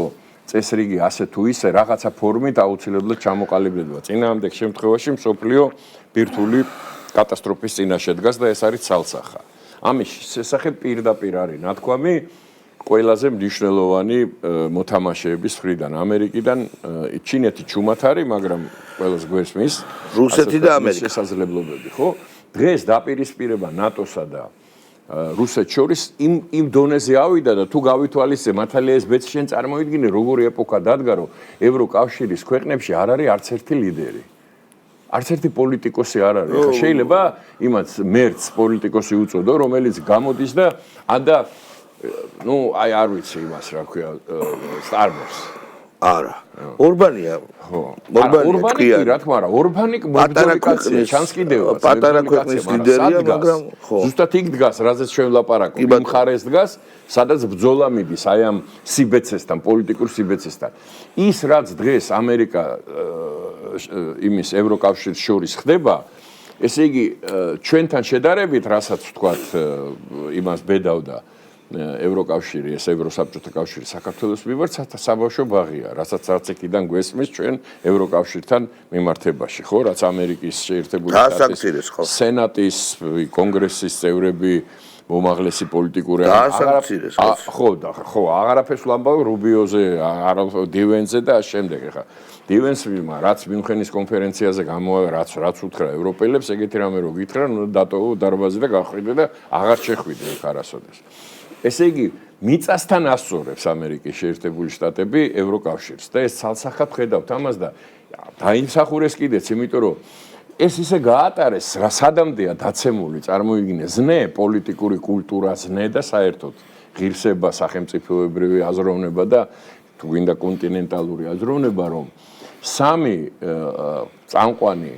წესრიგი ასე თუ ისე რაღაცა ფორმით აუცილებლად ჩამოყალიბდება. წინააღმდეგ შემთხვევაში მსოფლიო ბირთვული კატასტროფის წინაშე დგას და ეს არის ცალსახა. ამის შესახებ პირდაპირ არის ნათქვამი ყველაზე მნიშვნელოვანი მოთამაშეების მხრიდან, ამერიკიდან, ჩინეთი ჩუმად არის, მაგრამ ყველას გვესმის რუსეთი და ამერიკა. შესაძლებლობები, ხო? დღეს დაპირისპირება ნატოსა და რუსეთს შორის იმ დონეზე ავიდა და თუ გავითვალისწინე მართალია ეს ბეც შენ წარმოიდგინე როგორი ეპოქა დადგა რომ ევროკავშირის ქვეყნებში არ არის არც ერთი ლიდერი. არც ერთი პოლიტიკოსი არ არის. ხა შეიძლება იმაც მერც პოლიტიკოსი უწოდო, რომელიც გამოდის და და აი არ ვიცი იმას რა ქვია სტარმერს. არა. ორბანია. ხო. ორბანი რა თქმა უნდა, ორბანი მოგდოლი კაცია, ჩანს კიდევაც. პატარა ქვეყნის ლიდერია, მაგრამ ხო. ზუსტად იქ დგას, რაზეც ჩვენ ვლაპარაკობთ, იმ მხარეს დგას, სადაც ბრძოლა მიდის აი ამ სიბეცესთან, პოლიტიკურ სიბეცესთან. ის რაც დღეს ამერიკა იმის ევროკავშირის შორის ხდება, ესე იგი ჩვენთან შედარებით, რასაც ვთქვათ, იმას ბედავდა ევროკავშირი, ეს ევროსაბჭოთა კავშირი საქართველოს მიმართ საბავშვო ბაღია, რასაც არც იქიდან გვესმის ჩვენ ევროკავშირთან მიმართებაში, ხო, რაც ამერიკის შეერთებული შტატების სენატის, კონგრესის წევრები, მომაღლესი პოლიტიკური ხო, აღარაფერს ვამბავ რუბიოზე, დივენზე და შემდეგ ხა. დივენსმა რაც მიუნხენის კონფერენციაზე რაც უთხრა ევროპელებს, ეგეთი რამე რო გითხრა, დატოვა დარბაზი და გახვიდე და აღარ შეხვიდე იქ არასოდეს. ესე იგი, მიწასთან ასწორებს ამერიკის შეერთებული შტატები ევროკავშირს და ეს ცალსახად ხედავთ ამას და დაიმსახურეს კიდეც, იმიტომ რომ ეს ისე გაატარეს, რა სადამდეა დაცემული, წარმოიდგინე, ზნე, პოლიტიკური კულტურა, ზნე და საერთოდ ღირსება, სახელმწიფოებრივი აზროვნება და თუ გვინდა კონტინენტალური აზროვნება, რომ სამი წამყვანი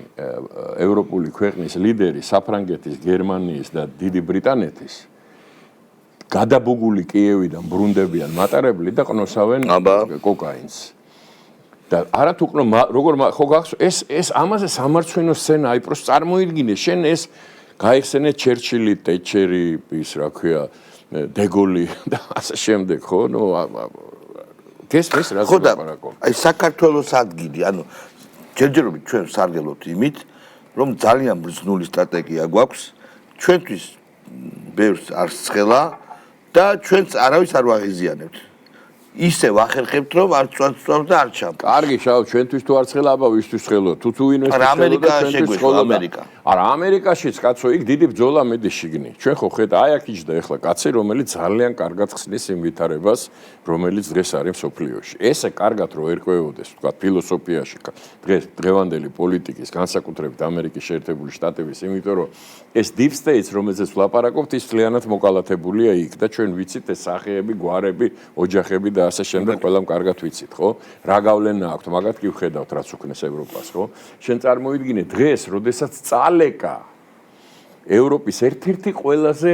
ევროპული ქვეყნის ლიდერი, საფრანგეთის, გერმანიის და დიდი ბრიტანეთის გადაბუგული კიევიდან ბრუნდებიან მატარებლით და ყნოსავენ კოკაინს. და არათუ როგორ ხო გახსოვს ეს ამაზე სამარცხვინო სცენა აი პროს წარმოიდგინე შენ ეს გაიხსენე ჩერჩილი, ტეჩერი, ის რა ქვია, დეგოლი და ასე შემდეგ, ხო? ნუ გესმის რა ზოგადად. აი საქართველოს ადგილი, ანუ ჯერჯერობით ჩვენ სარგებლობთ იმით, რომ ძალიან ბრძნული სტრატეგია გვაქვს, ჩვენთვის ბევრს არ სხელა და ჩვენც არავის არ ვაღიზიანებთ. ისე ვახერხებთ, რომ არ წვავთ და არ ჩამო. კარგი, შავ, ჩვენთვის თუ არ ცხელა, აბა ვისთვის ცხელო? თუ ინვესტიცია ამერიკა შეგვეშლა ამერიკა. არა, ამერიკაშიც კაცო, იქ დიდი ბრძოლა მედი შიგნი. ჩვენ ხო ხედა, აი აქ იჯდა ეხლა კაცი, რომელიც ძალიან კარგად ხსნის იმ ვითარებას, რომელიც დღეს არის მსოფლიოში. ესე კარგად რო ერკვეოდეს, თქვა ფილოსოფიაში, დღევანდელი პოლიტიკის, განსაკუთრებით ამერიკის შეერთებული შტატების, იმიტომ რომ ეს deep states, რომელზეც ვლაპარაკობთ, ის ძალიანად მოკალათებულია იქ და ჩვენ ვიცით ეს სახეები, გვარები, ოჯახები და ასე შემდეგ ყველამ კარგად ვიცით, ხო? რა გავლენა აქვს, მაგათ კი ვხედავთ, რაც უქნეს ევროპას, ხო? შენ წარმოიდგინე დღეს, როდესაც წალეკა ევროპის ერთ-ერთი ყველაზე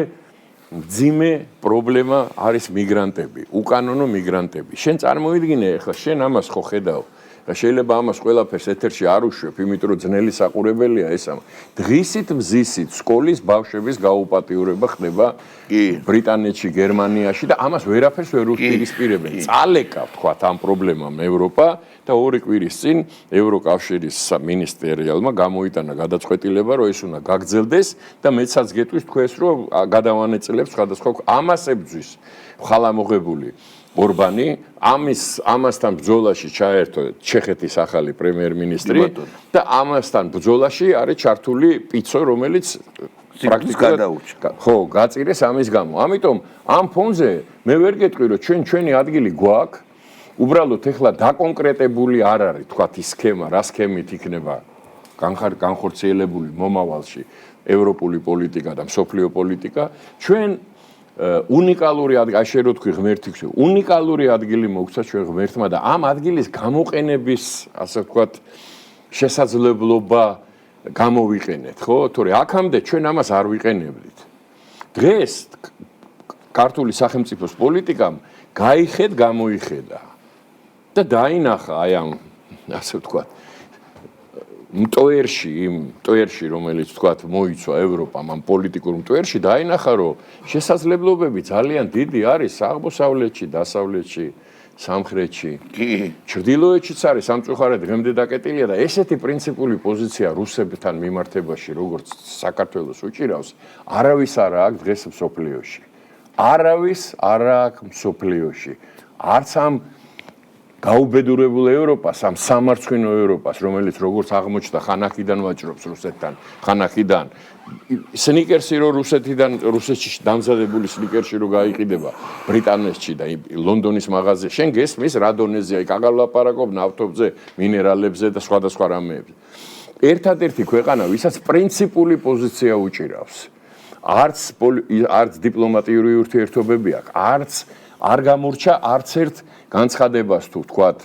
მძიმე პრობლემა არის მიგრანტები, უკანონო მიგრანტები. შენ წარმოიდგინე, ახლა შენ ამას ხო ხედავ? შეიძლება ამას ყველაფერს ეთერში არ უშვებ, იმიტომ რომ ძნელი საყურებელია ეს ამ. დღისით მზისით სკოლის ბავშვების გაუპატიურება ხდება ბრიტანეთში, გერმანიაში და ამას ვერაფერს ვერ უპირისპირებენ. წალეკა ვთქვათ ამ პრობლემამ ევროპა და ორი კვირის წინ ევროკავშირის მინისტერიალმა გამოიტანა გადაწყვეტილება, რომ ეს უნდა გაგრძელდეს და მეცაც გეტყვის თქვენს, რომ გადავანაწილებს სხვადასხვა ამას ებძვის ხალამოღებული ორბანი ამასთან ბრძოლაში ჩაერთო ჩეხეთის ახალი პრემიერ-მინისტრი და ამასთან ბრძოლაში არის ჩართული პიცო, რომელიც პრაქტიკულად ხო, გაწირეს ამის გამო. ამიტომ ამ ფონზე მე ვერ გეტყვი, რომ ჩვენი ადგილი გვაქვს, უბრალოდ ეხლა დაკონკრეტებული არ არის, თქვათ ის სქემა, რა სქემით იქნება განხორციელებული მომავალში ევროპული პოლიტიკა და მსოფლიო პოლიტიკა. ჩვენ უნიკალური ადგილი, აი შენ რო თქვი ღმერთი ქვია, უნიკალური ადგილი მოგცა ჩვენ ღმერთმა და ამ ადგილის გამოყენების, ასე ვთქვათ, შესაძლებლობა გამოვიყენეთ, ხო? თორე აქამდე ჩვენ ამას არ ვიყენებდით. დღეს ქართული სახელმწიფოს პოლიტიკამ გაიხედ, გამოიხედა და დაინახა აი ამ ასე ვთქვათ, მტვერში, რომელიც ვთქვათ, მოიცვა ევროპამ ამ პოლიტიკურ მტვერში, დაინახა, რომ შესაძლებლობები ძალიან დიდი არის აღმოსავლეთში, დასავლეთში, სამხრეთში. ჩრდილოეთშიც არის სამწუხაროდ დღემდე დაკეტილია და ესეთი პრინციპული პოზიცია რუსებთან მიმართებაში, როგორც საქართველოს უჭირავს, არავის არ აქვს დღეს მსოფლიოში. არავის არ აქვს მსოფლიოში. არც ამ გაუბედურებულ ევროპას, ამ სამარცხვინო ევროპას, რომელიც როგორც აღმოჩნდა ხანახიდან ვაჭრობს რუსეთთან, ხანახიდან სნიკერსი რო რუსეთში დამზადებული სნიკერში რო გაიყიდება ბრიტანეთში და ლონდონის მაღაზიაში, შენ გესმის რა დონეზეა, იქ აღარ ვლაპარაკობ ნავთობზე, მინერალებზე და სხვადასხვა რამეებზე. ერთადერთი ქვეყანა, ვისაც პრინციპული პოზიცია უჭირავს. არც დიპლომატიური ურთიერთობები აქვს, არ გამორჩა არც ერთ განცხადებას თუ ვთქვათ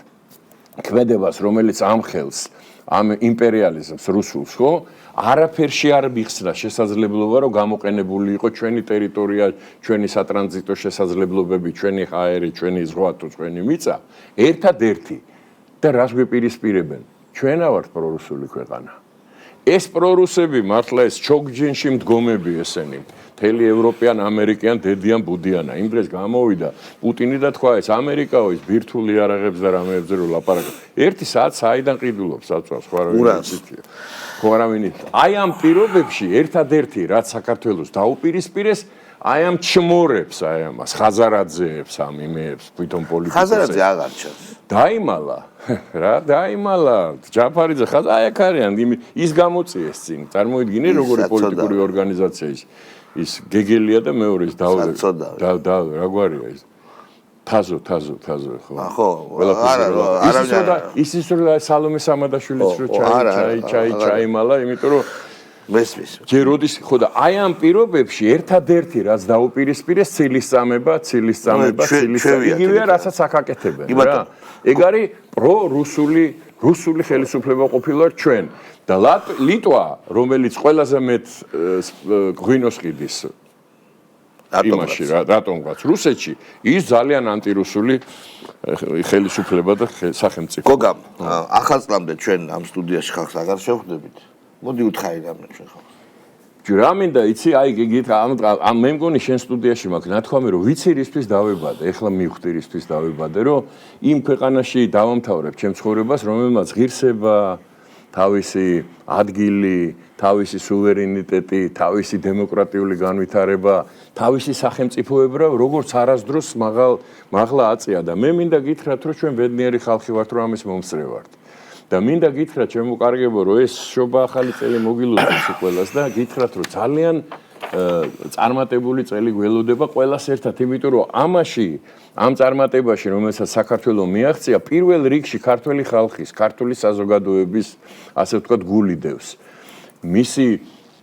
ქმედებას, რომელიც ამხელს ამ იმპერიალიზმს რუსულს, ხო? არაფერში არ მიხსნა შესაძლებლობა, რომ გამოყენებული იყო ჩვენი ტერიტორია, ჩვენი სატრანზიტო შესაძლებლობები, ჩვენი ჰაერი, ჩვენი ზღვა თუ ჩვენი მიწა, ერთადერთი და რას გვიპირისპირებენ? ჩვენა ვართ პრორუსული ქვეყანა. ეს პრორუსები მართლა ეს ჩოგჯენში მდგომები ესენი. მთელი ევროპიან, ამერიკიან, დედიან, ბუდიანა. იმ დღეს გამოვიდა პუტინი და თქვა ეს ამერიკაო ის ბირთვული იარაღებს და რამეებზე რო ლაპარაკობს. ერთი საათ საიდან ყიდულობს საწვავს, ხო არა ვიცი. ხო არა ვინით. აი ამ პირობებში ერთადერთი რაც საქართველოს დაუპირისპირეს, აი ამ ჩმორებს, აი ამას ხაზარაძეებს, ამ იმეებს, თვითონ პოლიტიკოსებს. ხაზარაძე აღარ ჩანს. დაიმალა რა დაიმალა ჯაფარიძე ხაზ აი აქ არიან ის გამოწიეს წინ წარმოიდგინე როგორი პოლიტიკური ორგანიზაცია ის გეგელია და მეორე ის და რა გვარია ის თაზო ხო არა ის რომ სალომე სამადაშვილიც რო ჩაიმალა იმიტომ რომ მესმის ჯერ როდის ხო და აი ამ პირობებში ერთადერთი რაც დაუპირისპირეს ცილისწამება იგივეა რასაც აქ აკეთებენ რა ეგ არის პრორუსული ხელისუფლება ყოფილა ჩვენ და ლიტვა რომელიც ყველაზე მეტ ღვინოს ყიდის იმაში რატომღაც რუსეთში ის ძალიან ანტირუსული ხელისუფლება და სახელმწიფო გოგამ ახალწლამდე ჩვენ ამ სტუდიაში ხალხს აღარ შევხვდებით მოდი უთხარი რამე ჩვენ ხალხს რა მინდა იცი აი გიგით ამ მე მგონი შენ სტუდიაში მაქვს ნათქვამი რომ ვიცი რისთვის დავებადე ეხლა მივხვდი რისთვის დავებადე რომ იმ ქვეყანაში დავამთავრებ ჩემ ცხოვრებას რომელმაც ღირსება თავისი ადგილი თავისი სუვერენიტეტი თავისი დემოკრატიული განვითარება თავისი სახელმწიფოებრა როგორც არასდროს მაღლა აწია და მე მინდა გითხრათ რომ ჩვენ ბედნიერი ხალხი ვართ რომ ამის მომსწრე ვართ და მინდა გითხრათ ჩემო კარგებო რომ ეს შობა ახალი წელი მოგილოცოს ყველას და გითხრათ რომ ძალიან წარმატებული წელი გველოდება ყველას ერთად იმიტომ რომ ამაში ამ წარმატებაში რომელსაც საქართველოს მიაღწია პირველ რიგში ქართველი ხალხის ქართული საზოგადოების ასე ვთქვათ გული დევს მისი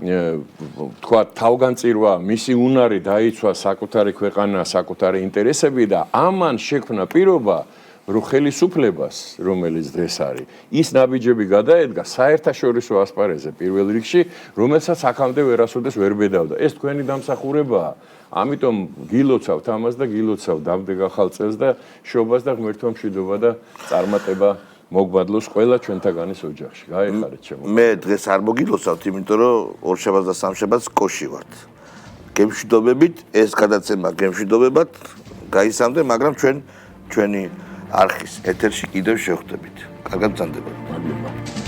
ვთქვათ თავგანწირვა მისი უნარი დაიცვა საკუთარი ქვეყანა საკუთარი ინტერესები და ამან შექმნა პირობა რომ ხელისუფლებას, რომელიც დღეს არის, ის ნაბიჯები გადაედგა საერთაშორისო ასპარეზზე პირველ რიგში, რომელსაც აქამდე ვერასოდეს ვერ ბედავდა. ეს თქვენი დამსახურებაა. ამიტომ გილოცავთ ამას და გილოცავთ ამდენ ახალ წელს და შობას და ღმერთმა მშვიდობა და წარმატება მოგბადლოს ყველა ჩვენთაგანის ოჯახში. გაიხარეთ ჩემო. მე დღეს არ მოგილოცავთ, იმიტომ რომ ორშაბათს და სამშაბათს კოში ვართ. გემშვიდობებით, ეს გადაცემა გემშვიდობებად გაისამდე, მაგრამ ჩვენი არხის ეთერში კიდევ შევხვდებით. კარგად გრძანდებოდა. მადლობა.